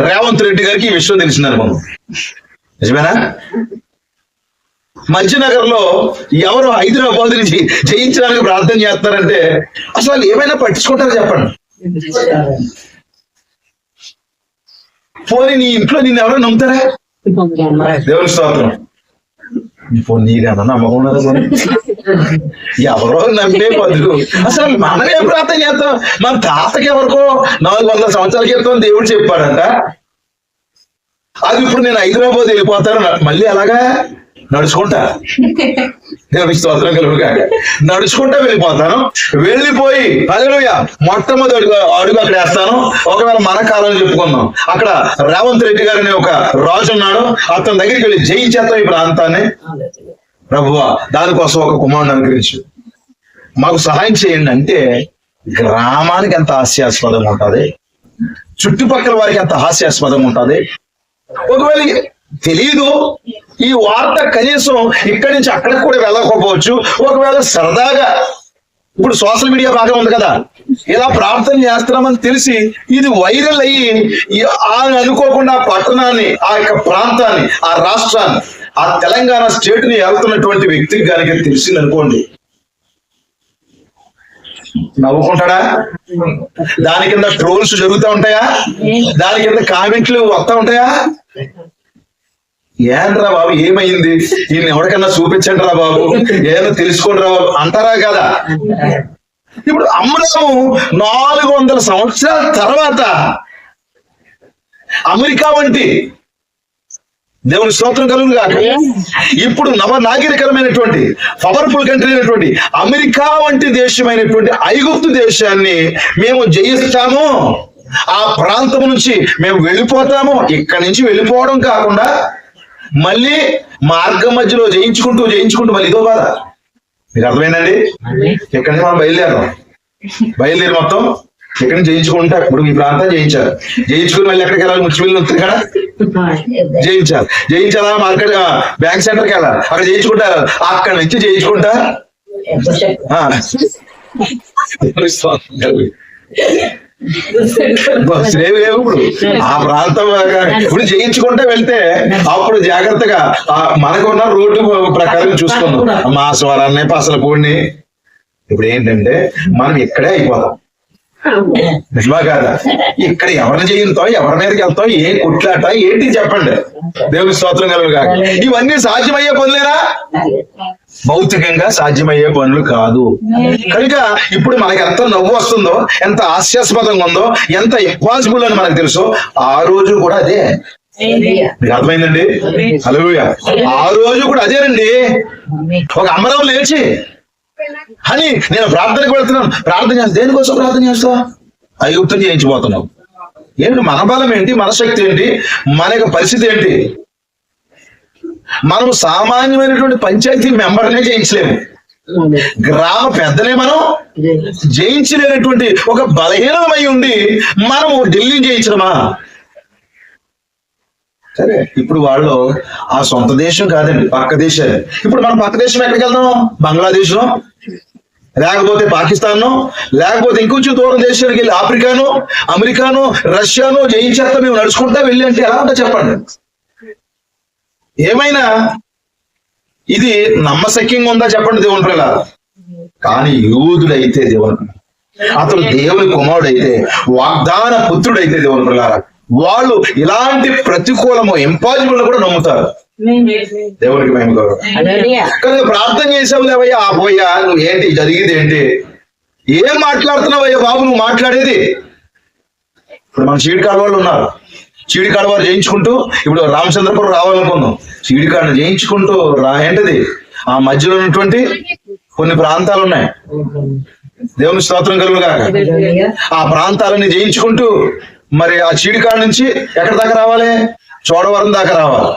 రేవంత్ రెడ్డి గారికి ఈ విషయం తెలిసింది అనుకోండి, నిజమేనా? మధ్యనగర్ లో ఎవరు హైదరాబాద్ నుంచి జయించడానికి ప్రార్థన చేస్తారంటే అసలు ఏమైనా పట్టించుకుంటారో చెప్పండి. పోనీ నీ ఇంట్లో నిన్ను ఎవరో నమ్ముతారా? దేవుని స్తోత్రం. నీకన్నా నమ్మకం ఉన్నదా? ఎవరో నమ్మే బదులు అసలు మనమే ప్రార్థన చేస్తాం. మన తాతకి ఎవరికో 400 సంవత్సరాల క్రితం దేవుడు చెప్పాడంట. అది ఇప్పుడు నేను హైదరాబాద్ వెళ్ళిపోతాను, మళ్ళీ అలాగా నడుచుకుంటా, దేవునికి స్తోత్రం కలుగునుగా, నడుచుకుంటా వెళ్ళిపోతాను. వెళ్ళిపోయి హల్లెలూయా మొట్టమొదటి అడుగు అక్కడ వేస్తాను. ఒకవేళ మన కాలంలో చెప్పుకుందాం, అక్కడ రేవంత్ రెడ్డి గారు అనే ఒక రాజు ఉన్నాడు, అతని దగ్గరికి వెళ్ళి జయించేస్తాం ఈ ప్రాంతాన్ని. ప్రభువా, దానికోసం ఒక కుమారుని అనుగ్రహించు, మాకు సహాయం చేయండి అంటే గ్రామానికి ఎంత హాస్యాస్పదం ఉంటుంది, చుట్టుపక్కల వారికి ఎంత హాస్యాస్పదం ఉంటుంది. ఒకవేళ తెలీదు, ఈ వార్త కనీసం ఇక్కడి నుంచి అక్కడికి కూడా వెళ్ళకపోవచ్చు. ఒకవేళ సరదాగా ఇప్పుడు సోషల్ మీడియా బాగా ఉంది కదా, ఇలా ప్రార్థన చేస్తున్నామని తెలిసి ఇది వైరల్ అయ్యి అనుకోకుండా ఆ పట్టణాన్ని, ఆ యొక్క ప్రాంతాన్ని, ఆ రాష్ట్రాన్ని, ఆ తెలంగాణ స్టేట్ ని వెళ్తున్నటువంటి వ్యక్తికి కనుక తెలిసింది అనుకోండి, నవ్వుకుంటాడా? దాని కింద ట్రోల్స్ జరుగుతూ ఉంటాయా? దాని కింద కామెంట్లు వస్తా ఉంటాయా? ఏంట్రా బాబు ఏమైంది, ఈయన ఎవరికన్నా చూపించండి రా బాబు, ఏదో తెలుసుకోండి రా బాబు అంటారా కదా? ఇప్పుడు అమృతం 400 సంవత్సరాల తర్వాత అమెరికా వంటి, దేవుని స్తోత్రం కలుగునుగా, ఇప్పుడు నవనాగరికరమైనటువంటి పవర్ఫుల్ కంట్రీ అయినటువంటి అమెరికా వంటి దేశమైనటువంటి ఐగుప్తు దేశాన్ని మేము జయిస్తాము, ఆ ప్రాంతం నుంచి మేము వెళ్ళిపోతాము. ఇక్కడి నుంచి వెళ్ళిపోవడం కాకుండా మళ్ళీ మార్గం మధ్యలో జయించుకుంటూ మళ్ళీ ఇదో బాధ. మీకు అర్థమైందండి? ఇక్కడి నుంచి మనం బయలుదేరి మొత్తం ఇక్కడి నుంచి జయించుకుంటా. ఇప్పుడు ఈ ప్రాంతం జయించుకుని మళ్ళీ ఎక్కడికి వెళ్ళాలి? ముచ్చిమిల్లి వస్తుంది కదా, జయించాలా మార్కెట్ బ్యాంక్ సెంటర్కి వెళ్ళాలి, అక్కడ జయించుకుంటా, అక్కడి నుంచి జయించుకుంటా ఇప్పుడు ఆ ప్రాంతం ఇప్పుడు జయించుకుంటే వెళ్తే అప్పుడు జాగ్రత్తగా మనకున్న రోడ్డు ప్రకారం చూసుకుందాం, మా స్వరాన్ని పసల పూడిని. ఇప్పుడు ఏంటంటే మనం ఇక్కడే అయిపోతాం, నిజమా కాదా? ఇక్కడ ఎవరిని జయింతాం, ఎవరి మీదకి వెళ్తాం, ఏ కుట్లాట ఏంటి చెప్పండి. దేవుని స్తోత్రం కలుగునుగా. ఇవన్నీ సాధ్యమయ్యే పనులేనా? భౌతికంగా సాధ్యమయ్యే పనులు కాదు. కనుక ఇప్పుడు మనకి ఎంత నవ్వు వస్తుందో, ఎంత హాస్యాస్పదంగా ఉందో, ఎంత ఇంపాసిబుల్ అని మనకు తెలుసు, ఆ రోజు కూడా అదే. మీకు అర్థమైందండి? హల్లెలూయా. ఆ రోజు కూడా అదేనండి. ఒక అమరం లేచి అని నేను ప్రార్థనకు వెళ్తున్నాను, ప్రార్థన చేస్తా. దేనికోసం ప్రార్థన చేస్తా? ఐగుప్తం చేయించిపోతున్నావు. ఏంటి మన బలం ఏంటి, మన శక్తి ఏంటి, మన యొక్క పరిస్థితి ఏంటి? మనం సామాన్యమైనటువంటి పంచాయతీ మెంబర్నే జయించలేము, గ్రామ పెద్దనే మనం జయించలేనటువంటి ఒక బలహీనమై ఉండి మనము ఢిల్లీని జయించడమా? సరే, ఇప్పుడు వాళ్ళు ఆ సొంత దేశం కాదండి, పక్క దేశాలు. ఇప్పుడు మనం పక్క దేశం ఎక్కడికి వెళ్తాం? బంగ్లాదేశ్, లేకపోతే పాకిస్తాన్, లేకపోతే ఇంకొంచెం దూరం దేశానికి వెళ్ళి ఆఫ్రికాను, అమెరికాను, రష్యాను జయించేస్తా మేము నడుచుకుంటా వెళ్ళి అంటే ఎలా ఉంటా చెప్పండి? ఏమైనా ఇది నమ్మశక్యంగా ఉందా చెప్పండి దేవుని పిల్లలారా? కానీ యూదుడైతే దేవుని, అతడు దేవుని కుమారుడైతే, వాగ్దాన పుత్రుడైతే దేవుని పిల్లలారా, వాళ్ళు ఇలాంటి ప్రతికూలము ఇంపాసిబుల్ కూడా నమ్ముతారు. దేవునికి మేము కానీ ప్రార్థన చేసావు లేవయ్యా, పోయా నువ్వు ఏంటి జరిగింది ఏంటి, ఏం మాట్లాడుతున్నావయ్యా బాబు నువ్వు మాట్లాడేది. ఇప్పుడు మన చీడికాడ వాళ్ళు ఉన్నారు, చీడికాడ వారు చేయించుకుంటూ ఇప్పుడు రామచంద్రపురం రావాలనుకుందాం, చీడికాడను చేయించుకుంటూ ఏంటిది ఆ మధ్యలో ఉన్నటువంటి కొన్ని ప్రాంతాలు ఉన్నాయి. దేవుని స్తోత్రం కలుగుగాక. ఆ ప్రాంతాలని జయించుకుంటూ మరి ఆ చీడికాడ నుంచి ఎక్కడి దాకా రావాలి, చోడవరం దాకా రావాలి.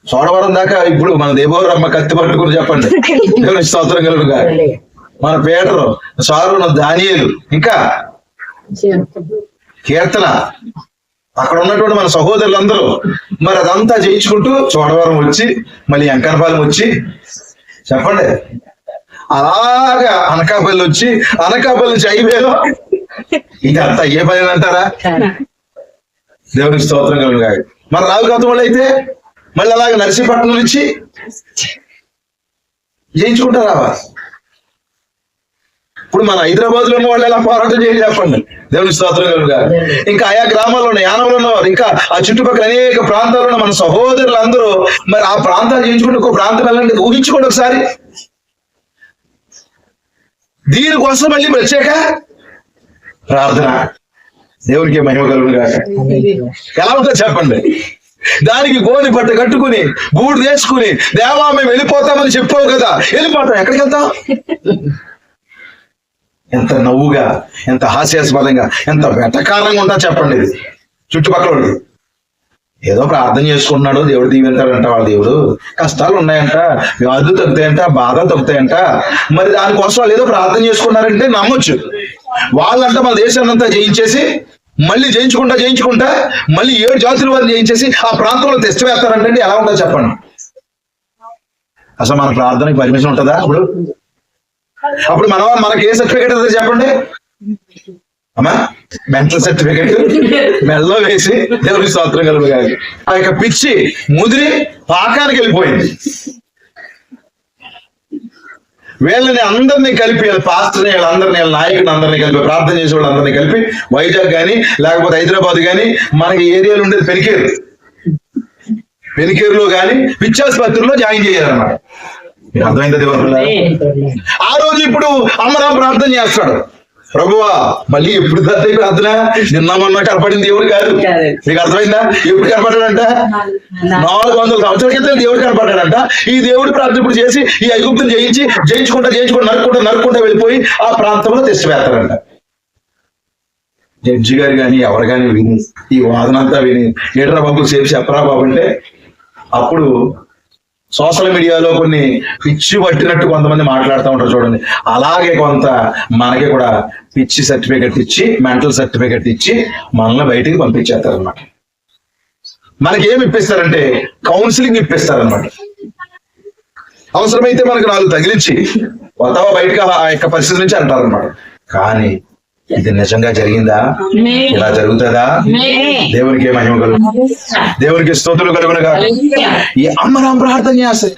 చోడవరం దాకా ఇప్పుడు మన దేవరమ్మ కత్తి పట్టుకుని చెప్పండి. దేవుని స్తోత్రం కలుగుగాక. మన పేటరు, సారు, దానియేలు, ఇంకా కీర్తన, అక్కడ ఉన్నటువంటి మన సహోదరులందరూ మరి అదంతా జయించుకుంటూ చోడవరం వచ్చి మళ్ళీ అంకనపాలెం వచ్చి చెప్పండి, అలాగా అనకాపల్లి వచ్చి అనకాపల్లి నుంచి హైవేలో ఇదంతా ఏ పని అంటారా? దేవునికి స్తోత్రం కలుగుగాక. మన రావుకాతం వాళ్ళు అయితే మళ్ళీ అలాగే నర్సీపట్నం నుంచి జయించుకుంటారా? ఇప్పుడు మన హైదరాబాద్ లో ఉన్న వాళ్ళు ఎలా పోరాటం చేయాలి చెప్పండి. దేవుని స్తోత్రం కలుగుగాక. ఇంకా ఆయా గ్రామాల్లో ఉన్న యానంలో ఉన్నవారు, ఇంకా ఆ చుట్టుపక్కల అనేక ప్రాంతాల్లో ఉన్న మన సహోదరులు అందరూ మరి ఆ ప్రాంతాలు చేయించుకుంటే ఒక ప్రాంతం వెళ్ళండి, ఊహించుకోండి ఒకసారి. దీనికోసం మళ్ళీ ప్రత్యేక ప్రార్థన. దేవునికి మహిమ కలుగుగాక. ఎలా ఉందో చెప్పండి. దానికి గోని బట్ట కట్టుకుని గూడు వేసుకుని దేవా మేము వెళ్ళిపోతామని చెప్పావు కదా, వెళ్ళిపోతాం. ఎక్కడికి వెళ్తాం? ఎంత నవ్వుగా, ఎంత హాస్యాస్పదంగా, ఎంత వెటకారంగా ఉంటా చెప్పండి. ఇది చుట్టుపక్కల వాళ్ళు ఏదో ప్రార్థన చేసుకుంటున్నాడు, దేవుడు దీవెంటాడంట. వాళ్ళ దేవుడు కష్టాలు ఉన్నాయంట, వ్యాధులు తగ్గుతాయంట, బాధలు తగ్గుతాయంట. మరి దానికోసం వాళ్ళు ఏదో ప్రార్థన చేసుకున్నారంటే నమ్మొచ్చు. వాళ్ళంట మన దేశాన్ని అంతా జయించేసి మళ్ళీ జయించుకుంటా మళ్ళీ 7 జాతుల వారిని జయించేసి ఆ ప్రాంతంలో తెచ్చివేస్తారంటే ఎలా ఉంటుందో చెప్పండి. అసలు మన ప్రార్థనకి పర్మిషన్ ఉంటుందా? అప్పుడు మనకి ఏ సర్టిఫికేట్ అవుతుంది చెప్పండి అమ్మా? మెంటల్ సర్టిఫికేట్ మెల్లో వేసి దేవుని స్తోత్రం కలుగుగాక. ఆ యొక్క పిచ్చి ముదిరి పాకానికి వెళ్ళిపోయింది. వీళ్ళని అందరినీ కలిపి, పాస్టర్ని, వీళ్ళందరినీ, వీళ్ళ నాయకుని అందరినీ కలిపి, ప్రార్థన చేసే వాళ్ళందరినీ కలిపి వైజాగ్ కానీ లేకపోతే హైదరాబాద్ కానీ మనకి ఏరియాలో ఉండేది పెనికేరులో కానీ పిచ్చాసుపత్రిలో జాయిన్ చేయాలన్నమాట. అర్థమైంది దేవుడు? ఆ రోజు ఇప్పుడు అమ్మరా ప్రార్థన చేస్తాడు, ప్రభువా మళ్ళీ ఎప్పుడు దత్త ప్రార్థన, నిన్న మొన్న కనపడింది దేవుడు కాదు. మీకు అర్థమైందా? ఎప్పుడు కనపడ్డాడంట? 400 సంవత్సరాల క్రితం దేవుడు కనపడ్డాడంట. ఈ దేవుడి ప్రార్థన ఇప్పుడు చేసి ఈ ఐగుప్తుని జయించుకుంటా నరుక్కుంటా వెళ్ళిపోయి ఆ ప్రాంతంలో తెచ్చివేస్తాడంట. జడ్జి గారు కానీ ఎవరు కానీ విని ఈ వాదనంతా విని ఏడ్రా బాబు సేపు చెప్పరా బాబు అంటే అప్పుడు సోషల్ మీడియాలో కొన్ని పిచ్చి పట్టినట్టు కొంతమంది మాట్లాడుతూ ఉంటారు చూడండి. అలాగే కొంత మనకి కూడా పిచ్చి సర్టిఫికెట్ ఇచ్చి, మెంటల్ సర్టిఫికెట్ ఇచ్చి మనల్ని బయటికి పంపించేస్తారనమాట. మనకి ఏమి ఇప్పిస్తారంటే కౌన్సిలింగ్ ఇప్పిస్తారనమాట. అవసరమైతే మనకు 4 తగిలించి కొత్తగా బయటకు ఆ యొక్క పరిస్థితి నుంచి అంటారనమాట. కానీ ఇది నిజంగా జరిగిందా? ఇలా జరుగుతుందా? దేవునికి మహిమ కలుగు, దేవునికి స్తోత్రులు కలుగునుగా. ఈ అమ్మరాం ప్రార్థన చేస్తాయి.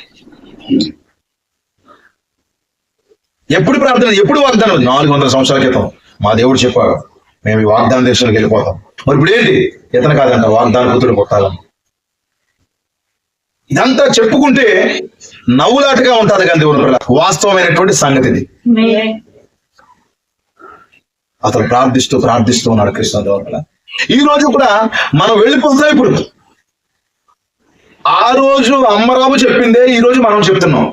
ఎప్పుడు ప్రార్థన, ఎప్పుడు వాగ్దానం? 400 సంవత్సరాల క్రితం మా దేవుడు చెప్పాడు, మేము ఈ వాగ్దాన దేశానికి వెళ్ళిపోతాం. మరి ఇప్పుడు ఏంటి? ఇతను కాదంట, వాగ్దాన కూతురు కొట్టాలని. ఇదంతా చెప్పుకుంటే నవ్వులాటగా ఉంటుంది కానీ దేవుని పిల్ల వాస్తవమైనటువంటి సంగతి ఇది. అతను ప్రార్థిస్తూ ఉన్నాడు కృష్ణ దేవుడు. ఈ రోజు కూడా మనం వెళ్ళిపోతున్నాం. ఇప్పుడు ఆ రోజు అమ్మరాము చెప్పిందే ఈ రోజు మనం చెప్తున్నాం.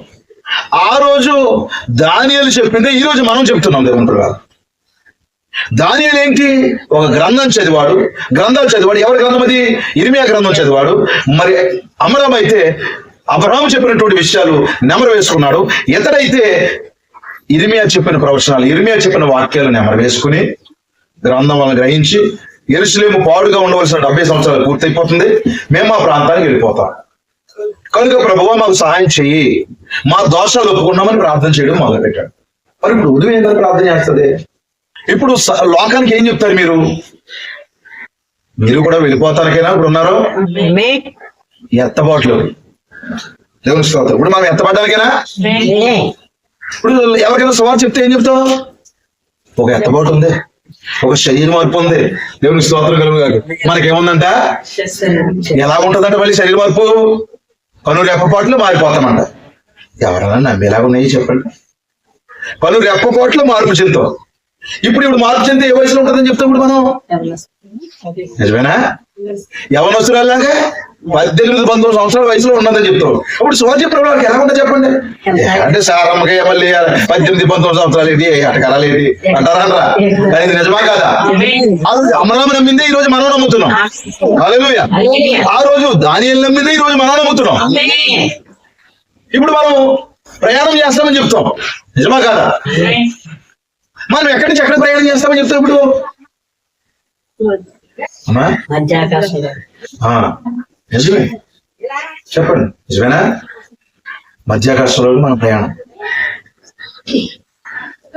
ఆ రోజు దానియేలు చెప్పిందే ఈ రోజు మనం చెప్తున్నాం. దేవుని ప్రకారం దానియేలు ఏంటి? ఒక గ్రంథాలు చదివాడు. ఎవరి గ్రంథం అది? ఇర్మియా గ్రంథం చదివాడు. మరి అమ్మరాము అయితే అబ్రహాము చెప్పినటువంటి విషయాలు నెమరు వేసుకున్నాడు. ఇతడైతే ఇర్మియా చెప్పిన ప్రవచనాలు, ఇర్మియా చెప్పిన వాక్యాలు నెమరు వేసుకుని గ్రంథం వల్ల గ్రహించి యెరూషలేము పాడుగా ఉండవలసిన 70 సంవత్సరాలు పూర్తయిపోతుంది, మేము మా ప్రాంతానికి వెళ్ళిపోతాం, కనుక ప్రభువా మాకు సహాయం చెయ్యి, మా దోషాలు ఒప్పుకున్నామని ప్రార్థన చేయడం మొదలుపెట్టాడు. మరి ఇప్పుడు ఉదయం ఏంటని ప్రార్థన చేస్తుంది? ఇప్పుడు లోకానికి ఏం చెప్తారు? మీరు కూడా వెళ్ళిపోతానికైనా ఇప్పుడు ఉన్నారు ఎత్తబాట్లు. దేవుని స్తోత్రం. ఇప్పుడు మనం ఎత్తబడ్డానికైనా? ఇప్పుడు ఎవరికైనా సువార్త చెప్తే ఏం చెప్తావు? ఒక ఎత్తబాటు ఉంది, ఒక శరీర మార్పు ఉంది. దేవునికి స్తోత్రం కలుగుగాక. మనకేముందంట? ఎలా ఉంటుందంట మళ్ళీ శరీర మార్పు? కను రెప్పపాట్లు మారిపోతామంట. ఎవరైనా నమ్మేలాగా ఉన్నాయి చెప్పండి? కను రెప్పపాట్లు మార్పు చెందుతాం. ఇప్పుడు మార్పు చెందితే ఏ వయసులో ఉంటుందని చెప్తాం ఇప్పుడు మనం? నిజమేనా? యవనస్తురాలాగా 18-19 సంవత్సరాల వయసులో ఉన్నదని చెప్తాం. ఇప్పుడు సువార్త చెప్పిన వాళ్ళకి ఎలా ఉంటుంది చెప్పండి? అంటే సారమ్మకి మళ్ళీ 18-19 సంవత్సరాలు ఏంటి, అటకరాలు ఏంటి అంటారా? కానీ ఇది నిజమా కాదా? అమరామ నమ్మిందే ఈ రోజు మనం నమ్ముతున్నాం. హల్లెలూయా. ఆ రోజు దానియేలు నమ్మిందే ఈ రోజు మనం నమ్ముతున్నాం. ఇప్పుడు మనం ప్రయాణం చేస్తామని చెప్తాం. నిజమా కాదా? మనం ఎక్కడి నుంచి ఎక్కడ ప్రయాణం చేస్తామని చెప్తాం ఇప్పుడు? నిజమే చెప్పండి. నిజమేనా? మధ్యాకాశంలో మన ప్రయాణం.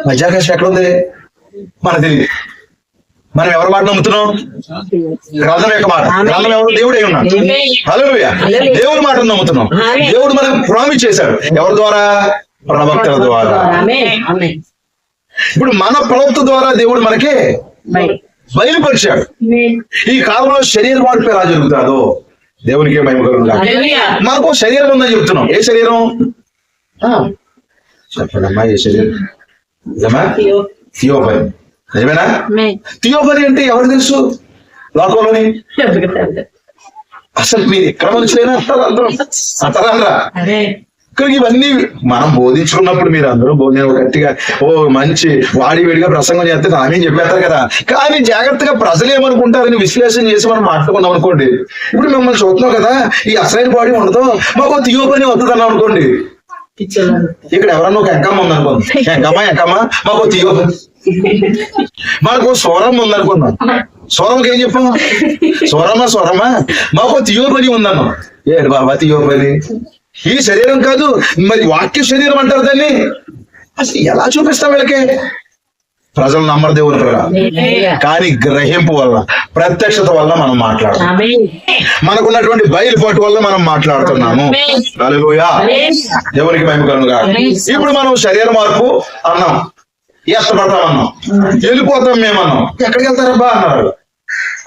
మధ్యాకాశం ఎక్కడుంది మనకు తెలియదు. మనం ఎవరి మాట నమ్ముతున్నాం? గ్రంథం యొక్క మాట. గ్రంథం ఎవరు? దేవుడే ఉన్నాడు. హల్లెలూయా. దేవుడి మాట నమ్ముతున్నాం. దేవుడు మనకు ప్రామిస్ చేశాడు. ఎవరి ద్వారా? ప్రవక్తల ద్వారా. ఇప్పుడు మన ప్రవక్త ద్వారా దేవుడు మనకి బయలుపరిచాడు. ఈ కాలంలో శరీర మార్పు ఎలా జరుగుతాదో దేవునికే మహిమ కలుగుగాక. మనకు శరీరం ఉందని చెప్తున్నాం. ఏ శరీరం చెప్పండమ్మా? ఏ శరీరం? నిజమా? థియోఫనీ. నిజమేనా? థియోఫనీ అంటే ఎవరు తెలుసు లోకంలోని? అసలు మీరు ఎక్కడ మనుషులైనా అంటారా? ఇక్కడ ఇవన్నీ మనం బోధించుకున్నప్పుడు మీరు అందరూ గట్టిగా మంచి వాడివేడిగా ప్రసంగం చేస్తే ఆమె చెప్పేస్తారు కదా. కానీ జాగ్రత్తగా ప్రజలు ఏమనుకుంటారని విశ్లేషణ చేసి మనం మాట్లాడుకున్నాం అనుకోండి. ఇప్పుడు మిమ్మల్ని చూస్తున్నాం కదా, ఈ అసలైన బాడీ ఉండదు, మాకు థియోఫనీ వద్దు అన్నాం అనుకోండి. ఇక్కడ ఎవరన్నా ఒక ఎంకమ్మ ఉందనుకోండి, ఎంకమ్మ మాకు థియోఫనీ. మనకు స్వరం ఉందనుకుందాం, స్వరంకి ఏం చెప్పాం? స్వరమా మాకు థియోఫనీ ఉందన్నాం. ఏడు బాబా థియోఫనీ? ఈ శరీరం కాదు మరి వాక్య శరీరం అంటారు దాన్ని. అసలు ఎలా చూపిస్తాం వీళ్ళకి? ప్రజలు నమ్మరు దేవుని ప్రకారం. కానీ గ్రహింపు వల్ల, ప్రత్యక్షత వల్ల మనం మాట్లాడుతాం. మనకున్నటువంటి బయలుపాటు వల్ల మనం మాట్లాడుతున్నాము. హల్లెలూయా. దేవునికి మహిమ కలుగుగాక. ఇప్పుడు మనం శరీర మార్పు అన్నాం, ఎత్తపడతాం అన్నాం, వెళ్ళిపోతాం మేమన్నాం. ఎక్కడికి వెళ్తారబ్బా అన్నారు.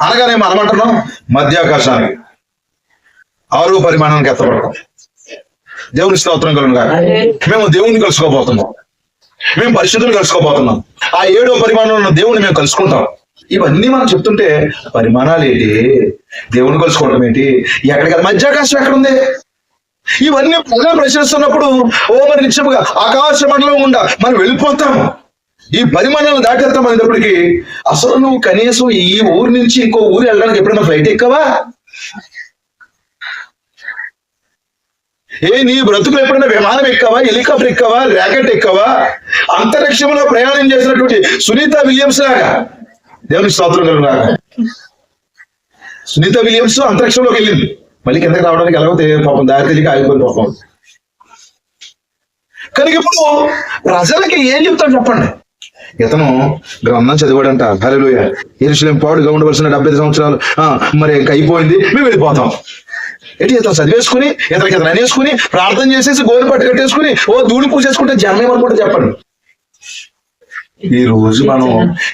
అనగానే మనం అంటున్నాం మధ్యాకాశానికి, 6వ పరిమాణానికి ఎత్తపడతాం. దేవుని స్తోత్రం కలుగుగాక. మేము దేవుని కలుసుకోబోతున్నాం, మేము పరిశుద్ధులు కలుసుకోబోతున్నాం. ఆ 7వ పరిమాణంలో ఉన్న దేవుని మేము కలుసుకుంటాం. ఇవన్నీ మనం చెప్తుంటే పరిమాణాలు ఏంటి, దేవుని కలుసుకోవడం ఏంటి, ఎక్కడికి మధ్యాకాశం ఎక్కడుంది? ఇవన్నీ ప్రజలు ప్రశ్నిస్తున్నప్పుడు మరి నిశ్చయముగా ఆకాశ మండలం గుండా మనం వెళ్ళిపోతాము. ఈ పరిమాణాలను దాటేస్తాం అనేటప్పటికి అసలు నువ్వు కనీసం ఈ ఊరు నుంచి ఇంకో ఊరు వెళ్ళడానికి ఎప్పుడైనా ఫ్లైట్ ఎక్కవా? నీ బ్రతుకులు ఎప్పుడైనా విమానం ఎక్కవా, హెలికాప్టర్ ఎక్కవా, ర్యాకెట్ ఎక్కవా? అంతరిక్షంలో ప్రయాణం చేసినటువంటి సునీత విలియమ్స్ లాగా, దేవుని స్తోత్రం కలుగుగాక. సునీత విలియమ్స్ అంతరిక్షంలోకి వెళ్ళింది, మళ్ళీ కిందకి రావడానికి ఎలాగో పాపం దారి తెలియక ఆగిపోయింది పాపం. కనుక ఇప్పుడు ప్రజలకి ఏం చెప్తాడు చెప్పండి? ఇతను గ్రంథం చదివాడంట. హల్లెలూయా. యెరూషలేము పాడుగా ఉండవలసిన 70 సంవత్సరాలు మరి ఇంకా అయిపోయింది, మేము వెళ్ళిపోతాం. ఏంటి ఇతను చదివేసుకుని ఇతనికి అనేసుకుని ప్రార్థన చేసేసి గోరు పట్టు కట్టేసుకుని ధూళి పూసేసుకుంటే జనం ఏమనుకుంటే చెప్పండి? ఈ రోజు మనం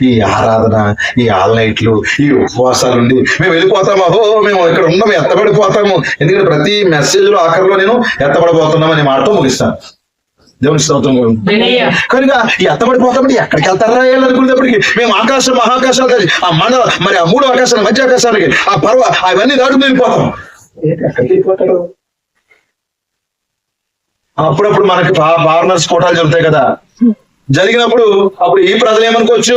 ఈ ఆరాధన, ఈ ఆల్నైట్లు, ఈ ఉపవాసాలు ఉండి మేము వెళ్ళిపోతాము, మేము ఇక్కడ ఉన్నాము, ఎత్తబడిపోతాము. ఎందుకంటే ప్రతి మెసేజ్ లో ఆఖరిలో నేను ఎత్తబడిపోతున్నాం అనే మాటతో ముగిస్తాను. దేవుని స్తోత్రం. కనుక ఈ ఎత్తబడిపోతామంటే ఎక్కడికి వెళ్తారా అనుకునేటప్పటికి మేము ఆకాశం మహాకాశాలు కలిసి ఆ మండల మరి ఆ 3 ఆకాశాలు మధ్య ఆకాశాలకి ఆ పర్వ అవన్నీ దాటుకుని వెళ్ళిపోతాం. అప్పుడప్పుడు మనకి ఫారినర్స్ కోటాలు జరుగుతాయి కదా, జరిగినప్పుడు అప్పుడు ఈ ప్రజలు ఏమనుకోవచ్చు,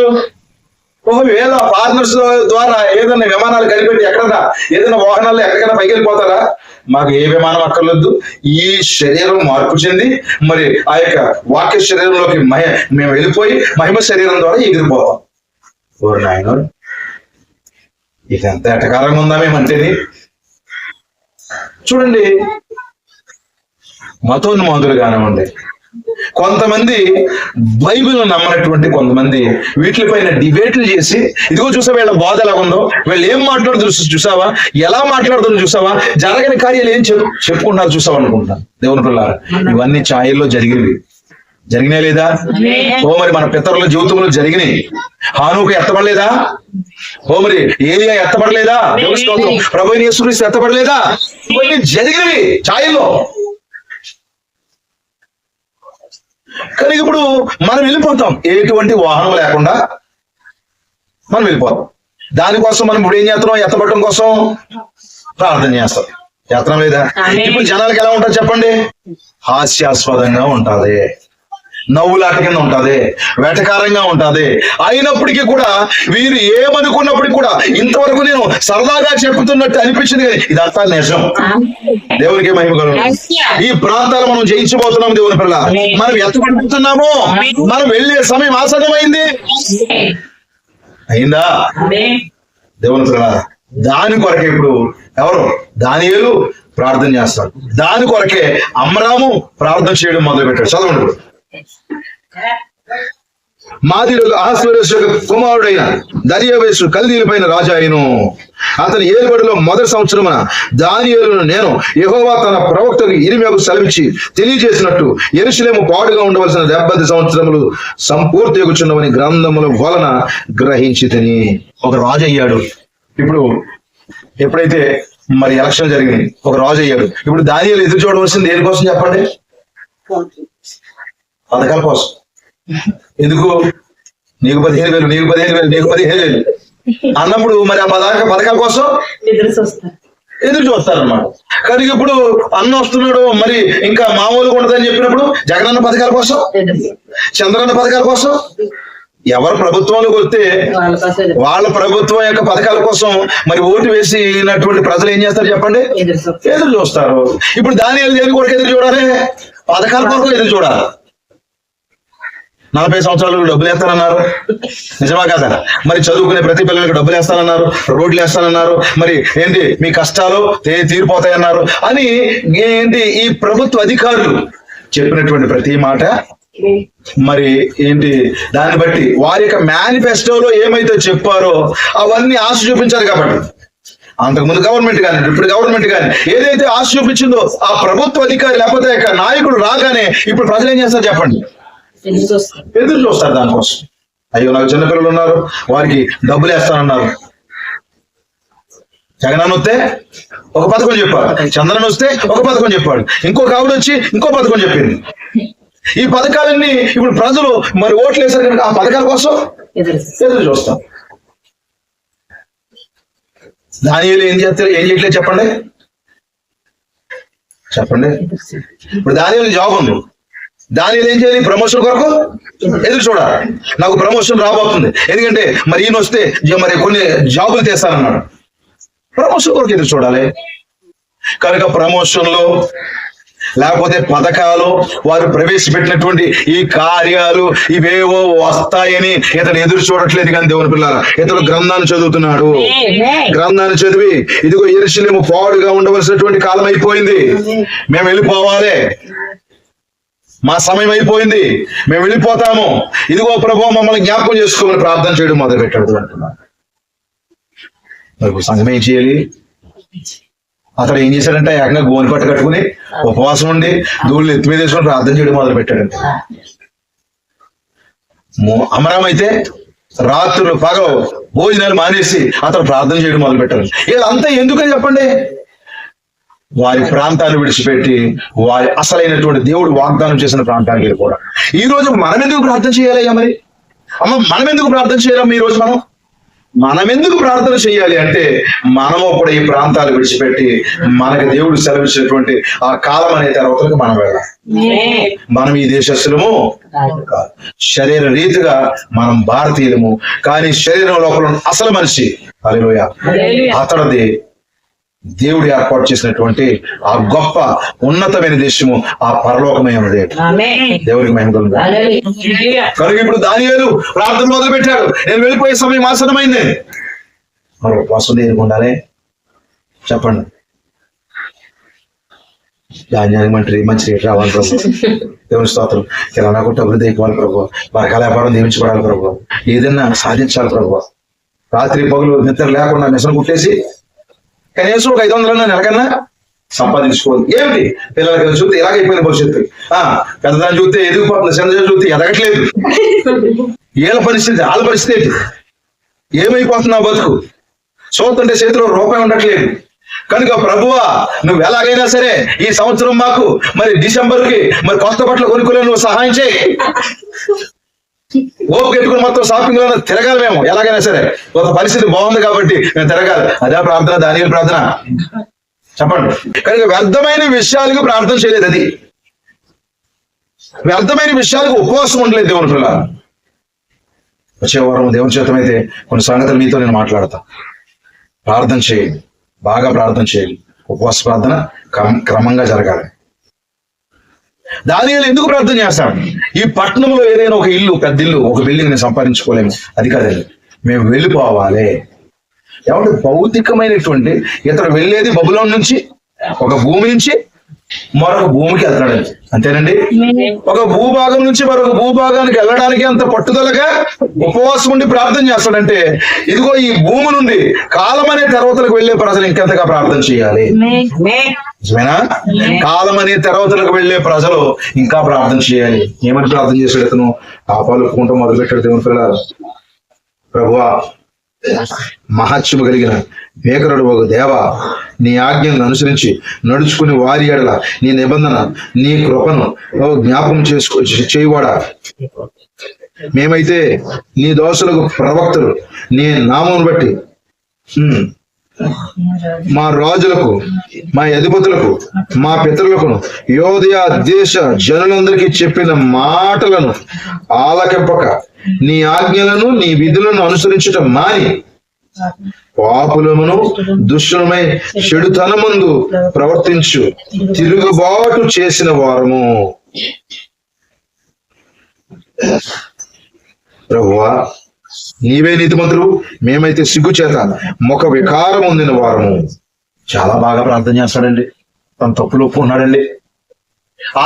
వీళ్ళ ఫారినర్స్ ద్వారా ఏదైనా విమానాలు కలిపెట్టి ఎక్కడన్నా ఏదైనా వాహనాల్లో ఎక్కడికైనా పైకి వెళ్ళిపోతారా? మాకు ఏ విమానం అక్కర్లేదు, ఈ శరీరం మార్పు చెంది మరి ఆ యొక్క వాక్య శరీరంలోకి మేము వెళ్ళిపోయి మహిమ శరీరం ద్వారా ఎగిరిపోతాం. ఓరు నాయన, ఇదంతా ఎటకారంగా ఉందా మేమంటేని? చూడండి, మతోన్మాదులు కానివ్వండి, కొంతమంది బైబిల్ నమ్మనటువంటి కొంతమంది వీటిపైన డిబేట్లు చేసి, ఇదిగో చూసా వీళ్ళ బాధ ఎలా ఉందో, వీళ్ళు ఏం మాట్లాడుతున్నారు చూసావా, ఎలా మాట్లాడుతున్నారు చూసావా, జరగని కార్యాలు ఏం చెప్పుకుంటున్నారు చూసావా అనుకుంటున్నాను. దేవుని పిల్లారా, ఇవన్నీ ఛాయల్లో జరిగింది. జరిగినా లేదా? ఓ మరి మన పితరుల జీవితంలో జరిగినాయి. హానుకు ఎత్తబడలేదా? ఓ మరి ఏలియా ఎత్తబడలేదా? ప్రభువైన యేసుక్రీస్తు ఎత్తబడలేదా? ఇవన్నీ జరిగినవి ఛాయల్లో. కానీ ఇప్పుడు మనం వెళ్ళిపోతాం, ఎటువంటి వాహనం లేకుండా మనం వెళ్ళిపోతాం. దానికోసం మనం ఇప్పుడు ఏం చేస్తున్నాం? ఎత్తబడటం కోసం ప్రార్థన చేస్తాం. ఎత్తడం లేదా? ఇప్పుడు జనాలకు ఎలా ఉంటుంది చెప్పండి? హాస్యాస్పదంగా ఉంటుంది, నవ్వులాట కింద ఉంటది, వెటకారంగా ఉంటది. అయినప్పటికీ కూడా వీరు ఏమనుకున్నప్పటికీ కూడా ఇంతవరకు నేను సరదాగా చెప్పుతున్నట్టు అనిపించింది, కానీ ఇదంతా నిజం. దేవునికి మహిమ కలుగును. ఈ ప్రాంతాలు మనం జయించబోతున్నాం. దేవుని పిల్ల, మనం ఎత్తబడుతున్నాము. మనం వెళ్ళే సమయం ఆసన్నమైంది. అయిందా? దేవుని పిల్ల, దాని కొరకే ఇప్పుడు ఎవరు? దానియేలు ప్రార్థన చేస్తారు. దాని కొరకే అమ్రాము ప్రార్థన చేయడం మొదలు పెట్టాడు. చదవండి. మాదిలో అహస్వేరోషు కుమారుడైన దర్యావేషు కల్దీయుల పైన రాజు అయిను. అతని ఏలుబడిలో మొదటి సంవత్సరమున దానియేలును నేను యెహోవా తన ప్రవక్తకు ఇర్మీయాకు సెలవిచ్చి తెలియజేసినట్టు యెరూషలేము పాడుగా ఉండవలసిన 70 సంవత్సరములు సంపూర్తి ఎగుచున్నవని గ్రంథముల వలన గ్రహించితిని. ఒక రాజు అయ్యాడు. ఇప్పుడు ఎప్పుడైతే మరి ఎలక్షన్ జరిగింది, ఒక రాజు అయ్యాడు. ఇప్పుడు దానియేలు ఎదురు చూడవలసింది దేనికోసం చెప్పండి? పథకాల కోసం. ఎందుకు? నీకు 15,000, నీకు 15,000, నీకు 15,000 అన్నప్పుడు మరి ఆ పథకాల కోసం ఎదురు చూస్తారన్నమాట. కానీ ఇప్పుడు అన్న వస్తున్నాడు, మరి ఇంకా మామూలుగా ఉండదని చెప్పినప్పుడు జగనన్న పథకాల కోసం, చంద్రన్న పథకాల కోసం, ఎవరు ప్రభుత్వంలోకి వస్తే వాళ్ళ ప్రభుత్వం యొక్క పథకాల కోసం మరి ఓటు వేసినటువంటి ప్రజలు ఏం చేస్తారు చెప్పండి? ఎదురు చూస్తారు. ఇప్పుడు దానియేలు దేని కొరకు ఎదురు చూడాలి? పథకాల కొరకు ఎదురు చూడాలి. 40 సంవత్సరాలకు డబ్బులు వేస్తానన్నారు, నిజమా కదా? మరి చదువుకునే ప్రతి పిల్లలకు డబ్బులు వేస్తానన్నారు, రోడ్లు వేస్తానన్నారు, మరి ఏంటి మీ కష్టాలు తీరిపోతాయన్నారు అని ఏంటి ఈ ప్రభుత్వ అధికారులు చెప్పినటువంటి ప్రతి మాట మరి ఏంటి దాన్ని బట్టి వారి యొక్క మేనిఫెస్టోలో ఏమైతే చెప్పారో అవన్నీ ఆశ చూపించారు. కాబట్టి అంతకుముందు గవర్నమెంట్ కానీ ఇప్పుడు గవర్నమెంట్ కానీ ఏదైతే ఆశ చూపించిందో ఆ ప్రభుత్వ అధికారి లేకపోతే నాయకుడు రాగానే ఇప్పుడు ప్రజలు ఏం చేస్తారు చెప్పండి? ఎదురు చూస్తారు దానికోసం. అయ్యో నాకు చిన్నపిల్లలు ఉన్నారు, వారికి డబ్బులు వేస్తానన్నారు. జగనన్న వస్తే ఒక పథకం చెప్పాడు, చంద్రన్న వస్తే ఒక పథకం చెప్పాడు, ఇంకొక ఆవిడ వచ్చి ఇంకో పథకం చెప్పింది. ఈ పథకాలన్నీ ఇప్పుడు ప్రజలు మరి ఓట్లు వేసారు కనుక ఆ పథకాల కోసం ఎదురు చూస్తాం. దానియేలు ఏం చేయట్లేదు చెప్పండి? ఇప్పుడు దానియేలు జాబ్ ఉంది. దానియేలు ఏం చేయాలి? ప్రమోషన్ కొరకు ఎదురు చూడాలి. నాకు ప్రమోషన్ రాబోతుంది, ఎందుకంటే మరి ఈయన వస్తే మరి కొన్ని జాబులు తెస్తానన్నాడు. ప్రమోషన్ కొరకు ఎదురు చూడాలి. కనుక ప్రమోషన్లో లేకపోతే పథకాలు వారు ప్రవేశపెట్టినటువంటి ఈ కార్యాలు ఇవేవో వస్తాయని ఇతను ఎదురు చూడట్లేదు. కానీ దేవుని పిల్లారా, ఇతను గ్రంథాన్ని చదువుతున్నాడు. గ్రంథాన్ని చదివి ఇదిగో యెరూషలేము పాడుగా ఉండవలసినటువంటి కాలం అయిపోయింది, మేము వెళ్ళిపోవాలి, మా సమయం అయిపోయింది, మేము వెళ్ళిపోతాము, ఇదిగో ప్రభువా మమ్మల్ని జ్ఞాపకం చేసుకోమని ప్రార్థన చేయడం మొదలు పెట్టాడు అంటున్నాడు. మరి సంఘం ఏం చేయాలి? అతడు ఏం చేశాడంటే ఏకంగా గోని పట్టు కట్టుకుని ఉపవాసం ఉండి ధూళి ఎత్తి మీద వేసుకొని ప్రార్థన చేయడం మొదలు పెట్టాడంటే. అమరాం అయితే రాత్రులు పగలు భోజనాలు మానేసి అతను ప్రార్థన చేయడం మొదలు పెట్టాడు. ఇదంతా ఎందుకని చెప్పండి? వారి ప్రాంతాన్ని విడిచిపెట్టి వారి అసలైనటువంటి దేవుడు వాగ్దానం చేసిన ప్రాంతానికి వెళ్ళిపోవడం. ఈ రోజు మనం ఎందుకు ప్రార్థన చేయాలయ్యా? మరి మనం ఎందుకు ప్రార్థన చేయాలమ్మా? ఈ రోజు మనం ఎందుకు ప్రార్థన చేయాలి అంటే మనము కూడా ఈ ప్రాంతాలు విడిచిపెట్టి మనకి దేవుడు సెలవిచ్చినటువంటి ఆ కాలం అనే తర్వాతకి మనం వెళ్ళాలి. మనం ఈ దేశస్తులము కాదు, శరీర రీతిగా మనం భారతీయులము, కానీ శరీరం లోపల అసలు మనిషి హల్లెలూయా అతడిది దేవుడు ఏర్పాటు చేసినటువంటి ఆ గొప్ప ఉన్నతమైన దేశము ఆ పరలోకమైన దేవుడికి మహిమ కలుగును. కనుక ఇప్పుడు దానియేలు ప్రార్థన మొదలు పెట్టాడు. నేను వెళ్ళిపోయే సమయం ఆసన్నమైంది. మరి ఉపవాసం ఏమి ఉండాలి చెప్పండి? ధాన్యానికి మంచి రేటు రావాలి ప్రభు, దేవుని స్తోత్రం. కిరాణా కొట్టు అభివృద్ధి ఎక్కాలి ప్రభు, బరకాల వ్యాపారం దీవించబడాలి ప్రభు, ఏదైనా సాధించాలి ప్రభు. రాత్రి పగులు నిద్ర లేకుండా మిషన్ కుట్టేసి కనీసం ఒక 500 నెలకన్నా సంపాదించుకోవాలి. ఏమిటి పిల్లలకి చూస్తే ఇలాగైపోయిన భవిష్యత్తు. పెద్దదాన్ని చూస్తే ఎదిగిపోతుంది, చిన్నదాన్ని చూస్తే ఎదగట్లేదు. వీళ్ళ పరిస్థితి ఏంటి? ఏమైపోతున్నావు బతుకు? చూస్తుంటే చేతిలో రూపాయి ఉండట్లేదు. కనుక ప్రభువా, నువ్వు ఎలాగైనా సరే ఈ సంవత్సరం మాకు మరి డిసెంబర్కి మరి కొత్త బట్టలు కొనుక్కోలే, నువ్వు సహాయం చేయి. ఓపు పెట్టుకుని మొత్తం షాపింగ్ లో తిరగాలి మేము ఎలాగైనా సరే. ఒక పరిస్థితి బాగుంది కాబట్టి మేము తిరగాలి. అదే ప్రార్థన, దానియేలు ప్రార్థన. చెప్పండి. కనుక వ్యర్థమైన విషయాలకు ప్రార్థన చేయలేదు. అది వ్యర్థమైన విషయాలకు ఉపవాసం ఉండలేదు. దేవుని పిల్ల వచ్చే వారం దేవుని చేతమైతే కొన్ని సంగతులు మీతో నేను మాట్లాడతా. ప్రార్థన చేయండి, బాగా ప్రార్థన చేయండి. ఉపవాస ప్రార్థన క్రమంగా జరగాలి. దానియేలు ఎందుకు ప్రార్థన చేస్తాం? ఈ పట్టణంలో ఏదైనా ఒక ఇల్లు, పెద్ద ఇల్లు, ఒక బిల్డింగ్ నేను సంపాదించుకోలేము. అది కాదండి, మేము వెళ్ళిపోవాలి. ఏమంటే భౌతికమైనటువంటి ఇతడు వెళ్ళేది బబులోను నుంచి, ఒక భూమి నుంచి మరొక భూమికి వెళ్తాడండి. అంతేనండి. ఒక భూభాగం నుంచి మరొక భూభాగానికి వెళ్ళడానికి అంత పట్టుదలగా ఉపవాసం ఉండి ప్రార్థన చేస్తాడంటే, ఇదిగో ఈ భూమి నుండి కాలం అనే తెరవతలకు వెళ్లే ప్రజలు ఇంకెంతగా ప్రార్థన చేయాలి? నిజమేనా? కాలం అనే తెరవతలకు వెళ్లే ప్రజలు ఇంకా ప్రార్థన చేయాలి. ఏమని ప్రార్థన చేశాడు ఇతను? పాపాలు ఒప్పుకుంటూ మొదలుపెట్టాడు. దేవుని పిల్ల, ప్రభువా, మహత్యము కలిగిన భీకరుడు ఒక దేవ, నీ ఆజ్ఞలను అనుసరించి నడుచుకుని వారి ఎడల నీ నిబంధన, నీ కృపను జ్ఞాపకం చేయువాడా, మేమైతే నీ దోషులకు ప్రవక్తలు, నీ నామం బట్టి మా రాజులకు, మా అధిపతులకు, మా పితరులకు, యోదయ దేశ జనులందరికీ చెప్పిన మాటలను ఆలకింపక నీ ఆజ్ఞలను, నీ విధులను అనుసరించటం మాని పాపులమును దుష్టులమై చెడుతనమందు ప్రవర్తించు తిరుగుబాటు చేసిన వారము. ప్రభువా, నీవే నీతిమంతుడు, మేమైతే సిగ్గుచేత ముఖ వికారం పొందిన వారము. చాలా బాగా ప్రార్థన చేస్తాడండి. తన తప్పులు ఒప్పుకున్నాడండి.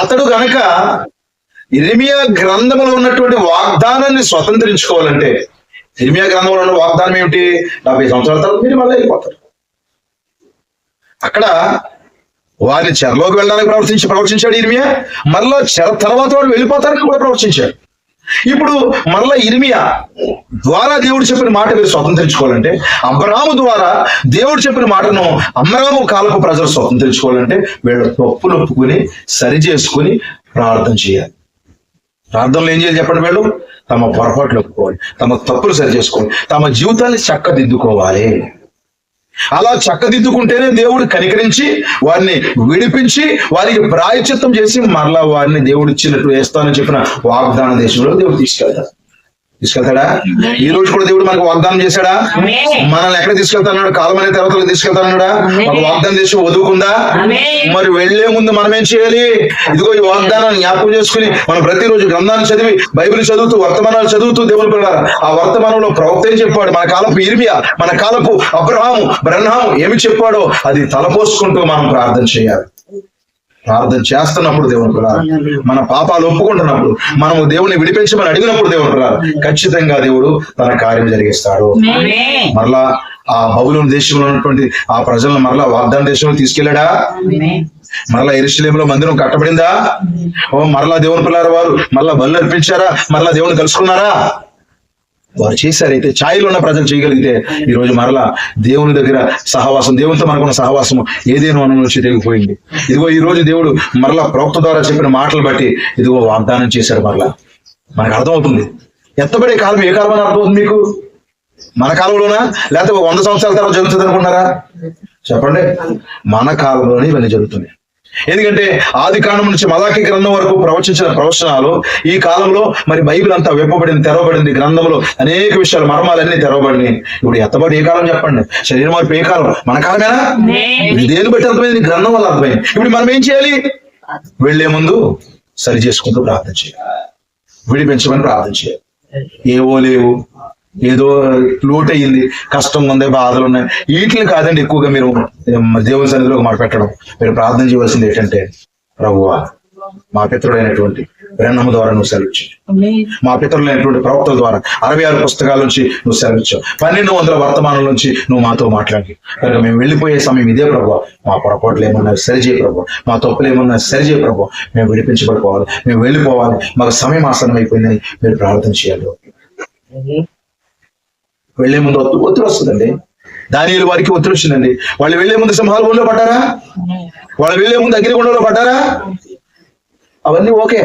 అతడు గనక ఇర్మియా గ్రంథంలో ఉన్నటువంటి వాగ్దానాన్ని స్వతంత్రించుకోవాలంటే, ఇర్మియా గ్రంథంలో ఉన్న వాగ్దానం ఏమిటి? 70 సంవత్సరాల తర్వాత మీరు మళ్ళీ వెళ్ళిపోతారు. అక్కడ వారిని చెరలోకి వెళ్ళడానికి ప్రవర్తించాడు ఇర్మియా. మళ్ళా చెర తర్వాత వాడు వెళ్ళిపోతారని కూడా ప్రవర్తించాడు. ఇప్పుడు మళ్ళా ఇర్మియా ద్వారా దేవుడు చెప్పిన మాట మీరు స్వతంత్రించుకోవాలంటే, అబ్రాహాము ద్వారా దేవుడు చెప్పిన మాటను అబ్రాహాము కాలపు ప్రజలు స్వతంత్రించుకోవాలంటే, వీళ్ళు తప్పులు ఒప్పుకుని సరి చేసుకుని ప్రార్థన చేయాలి. ప్రార్థనలు ఏం చేయాలి చెప్పండి? వీళ్ళు తమ పొరపాట్లు ఒప్పుకోవాలి, తమ తప్పులు సరి చేసుకోవాలి, తమ జీవితాన్ని చక్కదిద్దుకోవాలి. అలా చక్కదిద్దుకుంటేనే దేవుడు కనికరించి వారిని విడిపించి వారికి ప్రాయశ్చిత్తం చేసి మరలా వారిని దేవుడు ఇచ్చినట్టు వేస్తానని చెప్పిన వాగ్దాన దేశంలో దేవుడు తీసుకెళ్తాడా? ఈ రోజు కూడా దేవుడు మనకు వాగ్దానం చేశాడా? మనల్ని ఎక్కడ తీసుకెళ్తాడు? కాలం అనే తర్వాత తీసుకెళ్తాడా? ఒక వాగ్దానం దేశం వదువుకుందా? మరి వెళ్లే ముందు మనం ఏం చేయాలి? ఇదిగో ఈ వాగ్దానాన్ని జ్ఞాపకం చేసుకుని మనం ప్రతిరోజు గ్రంథాన్ని చదివి, బైబిల్ చదువుతూ, వర్తమానాలు చదువుతూ దేవుని పిల్లలారా, ఆ వర్తమానంలో ప్రవక్త ఏం చెప్పాడు, మన కాలపు ఇర్మియా, మన కాలపు అబ్రహాము, బ్రహ్నాము ఏమి చెప్పాడో అది తలపోసుకుంటూ మనం ప్రార్థన చేయాలి. ప్రార్థన చేస్తున్నప్పుడు దేవుని పిల్లలారా, మన పాపాలు ఒప్పుకుంటున్నప్పుడు, మనము దేవుని విడిపించమని అడిగినప్పుడు దేవుని పిల్లలారా, ఖచ్చితంగా దేవుడు తన కార్యం జరిగిస్తాడు. మరలా ఆ బబులోను దేశంలో ఉన్నటువంటి ఆ ప్రజలను మరలా వాగ్దాన దేశంలో తీసుకెళ్లాడా? మరలా యెరూషలేములో మందిరం కట్టబడిందా? మరలా దేవుని పిల్లలారా వారు మరలా బలులు అర్పించారా? మరలా దేవుని కలుసుకున్నారా? వారు చేశారైతే, ఛాయలో ఉన్న ప్రజలు చేయగలిగితే ఈ రోజు మరలా దేవుని దగ్గర సహవాసం, దేవునితో మనకున్న సహవాసం ఏదేనో అన్న నుంచి తెగిపోయింది. ఇదిగో ఈ రోజు దేవుడు మరలా ప్రవక్త ద్వారా చెప్పిన మాటలు బట్టి ఇదిగో వాగ్దానం చేశాడు. మరలా మనకు అర్థమవుతుంది. ఎత్తబడే కాలం ఏ కాలం అని అర్థమవుతుంది మీకు? మన కాలంలోనా, లేకపోతే 100 సంవత్సరాల తర్వాత జరుగుతుంది అనుకున్నారా? చెప్పండి. మన కాలంలోనే ఇవన్నీ జరుగుతున్నాయి. ఎందుకంటే ఆది కాండం నుంచి మలాకి గ్రంథం వరకు ప్రవచించిన ప్రవచనాలు ఈ కాలంలో మరి బైబిల్ అంతా విప్పబడింది, తెరవబడింది. గ్రంథంలో అనేక విషయాలు, మర్మాలన్నీ తెరవబడినాయి. ఇప్పుడు ఎత్తబడి ఏ కాలం చెప్పండి? శరీర మార్పు ఏ కాలం? మన కాలమేనా? దేని బట్టి అర్థమైంది? గ్రంథం వల్ల అర్థమైంది. ఇప్పుడు మనం ఏం చేయాలి? వెళ్లే ముందు సరి చేసుకుంటూ ప్రార్థన చేయాలి, విడిపించమని ప్రార్థన చేయాలి. ఏవో లేవు, ఏదో లోటు అయ్యింది, కష్టం ఉంది, బాధలు ఉన్నాయి, వీటిని కాదండి ఎక్కువగా మీరు దేవుని సన్నిధిలో మాట పెట్టడం. మీరు ప్రార్థన చేయవలసింది ఏంటంటే, ప్రభువా మా పితరుడైనటువంటి బ్రహ్మ ద్వారా నువ్వు సెలవిచ్చావు. మా పితరులైనటువంటి ప్రవక్తల ద్వారా 66 పుస్తకాల నుంచి నువ్వు సెలవిచ్చావు. 1200 వర్తమానం నుంచి నువ్వు మాతో మాట్లాడి కనుక మేము వెళ్ళిపోయే సమయం ఇదే ప్రభు. మా పొరపాట్లు ఏమన్నా సరిచేయ ప్రభు, మా తప్పులు ఏమన్నా సరిచేయ ప్రభు. మేము విడిపించబడిపోవాలి, మేము వెళ్ళిపోవాలి, మాకు సమయం ఆసనం అయిపోయిందని మీరు ప్రార్థన చేయాలి. వెళ్లే ముందు ఒత్తిడి వస్తుందండి. దానియేలు వారికి ఒత్తిడి వచ్చిందండి. వాళ్ళు వెళ్లే ముందు సింహాలగుండంలో పడ్డారా? వాళ్ళు వెళ్లే ముందు అగ్నిగుండంలో పడ్డారా? అవన్నీ ఓకే.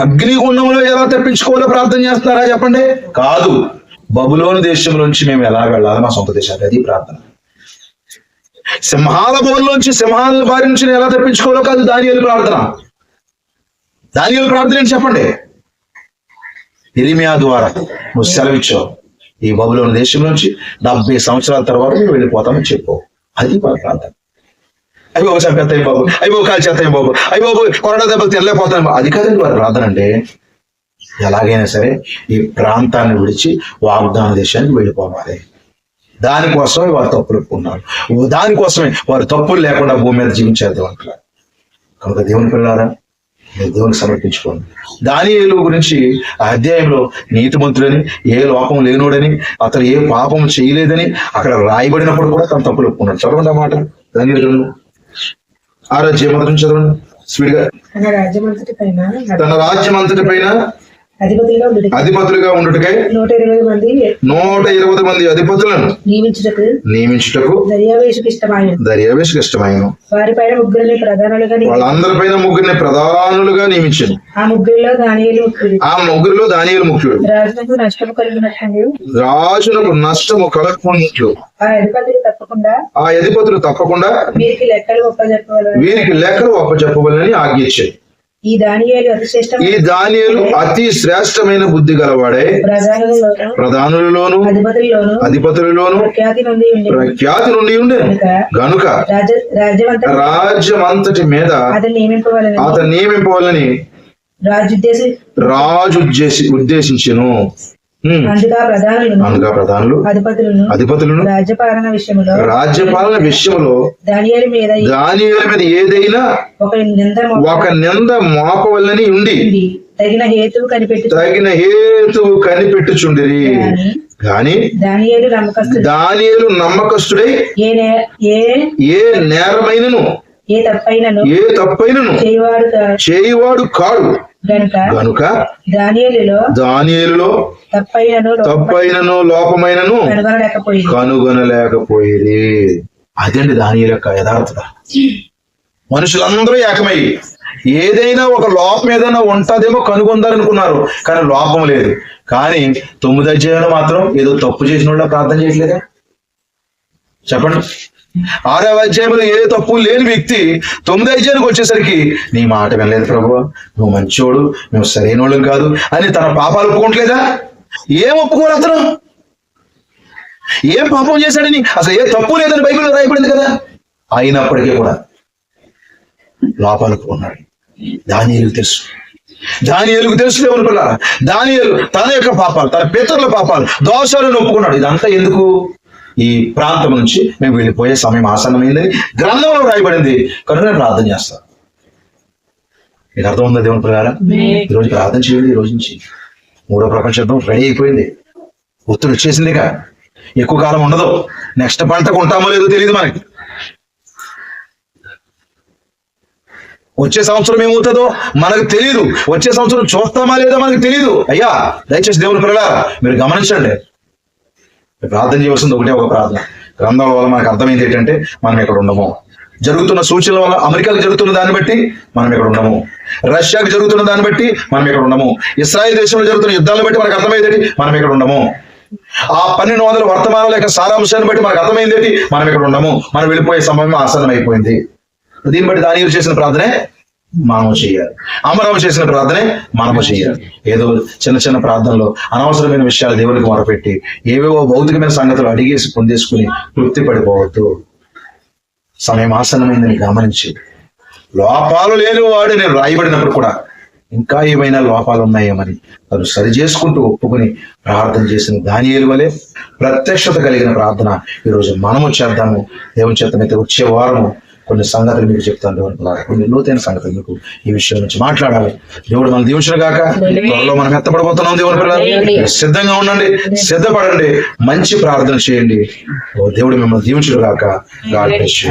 అగ్నిగుండంలో ఎలా తప్పించుకోవాలో ప్రార్థన చేస్తున్నారా చెప్పండి? కాదు. బబులోను దేశం నుంచి మేము ఎలా వెళ్ళాలి మా సొంత దేశానికి, అది ప్రార్థన. సింహాల బోన్లోంచి, సింహాల బారి నుంచి ఎలా తప్పించుకోవాలో కాదు దానియేలు ప్రార్థన. దానియేలు ప్రార్థన ఏంటి చెప్పండి? ఇర్మియా ద్వారా నువ్వు సెలవిచ్చావు, ఈ బబులోను దేశం నుంచి 70 సంవత్సరాల తర్వాత మేము వెళ్ళిపోతామని చెప్పు. అది ప్రార్థన. అయ్యో చంపేస్తాయి బాబు, అయ్యో కాలు చేస్తాయి బాబు, అయ్యో కొరడా దెబ్బలు తెల్లపోతాయి. అది కాదండి వారి ప్రార్థన. అంటే ఎలాగైనా సరే ఈ ప్రాంతాన్ని విడిచి వాగ్దాన దేశానికి వెళ్ళిపోవాలి. దానికోసమే వారు తప్పులు ఒప్పుకున్నారు. దానికోసమే వారు తప్పులు లేకుండా భూమి మీద జీవించేద్దాం అంటారు. కనుక దేవుని పిల్లారా, దేవునికి సమర్పించుకోండి. దానియేలు గురించి ఆ అధ్యాయంలో నీతిమంతుడని, ఏ లోపం లేనోడని, అతను ఏ పాపం చేయలేదని అక్కడ రాయబడినప్పుడు కూడా తన తప్పులు ఒప్పుకున్నాడు. చదవండి ఆ మాట. దానియేలు 6వ అధ్యాయం మొదటి నుంచి చదవండి స్పీడ్ గా. తన రాజ్యం అంతటి పైన అధిపతులుగా ఉండుటకై 120 మంది అధిపతులను నియమించుటకు దర్యావేషుకు ఇష్టమైన వాళ్ళందరిపైన ముగ్గురిని ప్రధానులుగా నియమించాను. ఆ ముగ్గురిలో దానియేలు ముఖ్యుడు. రాజునకు నష్టము కలగకున్నట్లు ఆ అధిపతులు తప్పకుండా వీరికి లెక్కలు ఒప్పచెప్పవలని ఆజ్ఞించాడు. ఈ దానియేలు అతి శ్రేష్టమైన బుద్ధి గలవాడే, ప్రధానులలోను అధిపతులలోను ప్రఖ్యాతి నుండి ఉండే గనుక రాజ్యమంతటి మీద అతను నియమింపవాలని రాజు ఉద్దేశించెను. అనగా ప్రధానులు అధిపతులను రాజ్యపాలన విషయంలో దానియేలు మీద ఏదైనా ఒక నింద మోపవల్లని ఉండి తగిన హేతువు కనిపెట్టుచుండిరి. గాని దానియేలు నమ్మకస్తుడై ఏ నేరమైనను ఏ తప్పైనను చేయువాడు కాడు. గనుక దానియేలులో తప్పైనను లోపమైనను కనుగొనలేకపోయేది. అదండి దానియేలు యొక్క యథార్థత. మనుషులందరూ ఏకమై ఏదైనా ఒక లోపం ఏదైనా ఉంటదేమో కనుగొందారనుకున్నారు, కానీ లోపం లేదు. కానీ 9వ అధ్యాయంలో మాత్రం ఏదో తప్పు చేసిన వాళ్ళ ప్రార్థన చేయట్లేదా చెప్పండి? 6వ అధ్యాయంలో ఏ తప్పు లేని వ్యక్తి 9వ అధ్యాయానికి వచ్చేసరికి నీ మాట వినలేదు ప్రభువా, నువ్వు మంచోడు, నువ్వు సరైన వాళ్ళం కాదు అని తన పాపాలు ఒప్పుకోవట్లేదా? ఏం ఒప్పుకోరు అతను? ఏం పాపం చేశాడని, అసలు ఏ తప్పు లేదని బైబిల్లో రాయబడింది కదా. అయినప్పటికీ కూడా లోపాలు ఒప్పుకున్నాడు. దానియేలుకు తెలుసు దేవుని పిల్లారా. దానియేలు తన యొక్క పాపాలు, తన పితరుల పాపాలు, దోషాలను ఒప్పుకున్నాడు. ఇదంతా ఎందుకు? ఈ ప్రాంతం నుంచి మేము వెళ్ళిపోయే సమయం ఆసన్నమైందని గ్రంథంలో రాయబడింది కనుక నేను ప్రార్థన చేస్తాను. మీకు అర్థం ఉందా దేవుని ప్రకారం? ఈరోజు ప్రార్థన చేయండి. ఈ రోజు నుంచి 3వ ప్రపంచ యుద్ధం రెడీ అయిపోయింది. ఒత్తిడి వచ్చేసిందిగా, ఎక్కువ కాలం ఉండదు. నెక్స్ట్ పంటకు ఉంటామో లేదో తెలియదు మనకి. వచ్చే సంవత్సరం ఏమవుతుందో మనకు తెలియదు. వచ్చే సంవత్సరం చూస్తామా లేదో మనకు తెలియదు. అయ్యా దయచేసి దేవుని పిల్లలారా మీరు గమనించండి. ప్రార్థన చేయవలసింది ఒకటే ఒక ప్రార్థన. గ్రంథాల వల్ల మనకు అర్థమైంది ఏంటంటే మనం ఇక్కడ ఉండము. జరుగుతున్న సూచనల వల్ల అమెరికాకు జరుగుతున్న దాన్ని బట్టి మనం ఇక్కడ ఉండము. రష్యాకు జరుగుతున్న దాన్ని బట్టి మనం ఇక్కడ ఉండము. ఇస్రాయేల్ దేశంలో జరుగుతున్న యుద్ధాలను బట్టి మనకు అర్థమైంది మనం ఇక్కడ ఉండము. ఆ 1200 వర్తమానాల యొక్క సారాంశాన్ని బట్టి మనకు అర్థమైంది మనం ఇక్కడ ఉండము. మనం వెళ్ళిపోయే సమయం ఆసనం అయిపోయింది. దీన్ని బట్టి దానియేలు చేసిన ప్రార్థనే మనము చేయాలి. అమరావు చేసిన ప్రార్థనే మనము చేయాలి. ఏదో చిన్న చిన్న ప్రార్థనలో అనవసరమైన విషయాలు దేవునికి మొరపెట్టి ఏవేవో భౌతికమైన సంగతులు అడిగేసి పొందేసుకుని తృప్తి పడిపోవద్దు. సమయం ఆసన్నమైందని గమనించి లోపాలు లేని వాడు నేను రాయబడినప్పుడు కూడా ఇంకా ఏమైనా లోపాలు ఉన్నాయేమని అది సరి చేసుకుంటూ ఒప్పుకుని ప్రార్థన చేసిన దానియేలు వలె ప్రత్యక్షత కలిగిన ప్రార్థన ఈరోజు మనము చేద్దాము. దేవుని చేతనైతే వచ్చే వారము కొన్ని సంగతులు మీకు చెప్తాను దేవుని, కొన్ని లోతైన సంగతులు మీకు ఈ విషయం నుంచి మాట్లాడాలి. దేవుడు మనం దీవించును గాక. త్వరలో మనం ఎత్తపడబోతున్నాం దేవుని పిల్లలు. సిద్ధంగా ఉండండి, సిద్ధపడండి, మంచి ప్రార్థన చేయండి. దేవుడు మిమ్మల్ని దీవించును గాక. God bless you.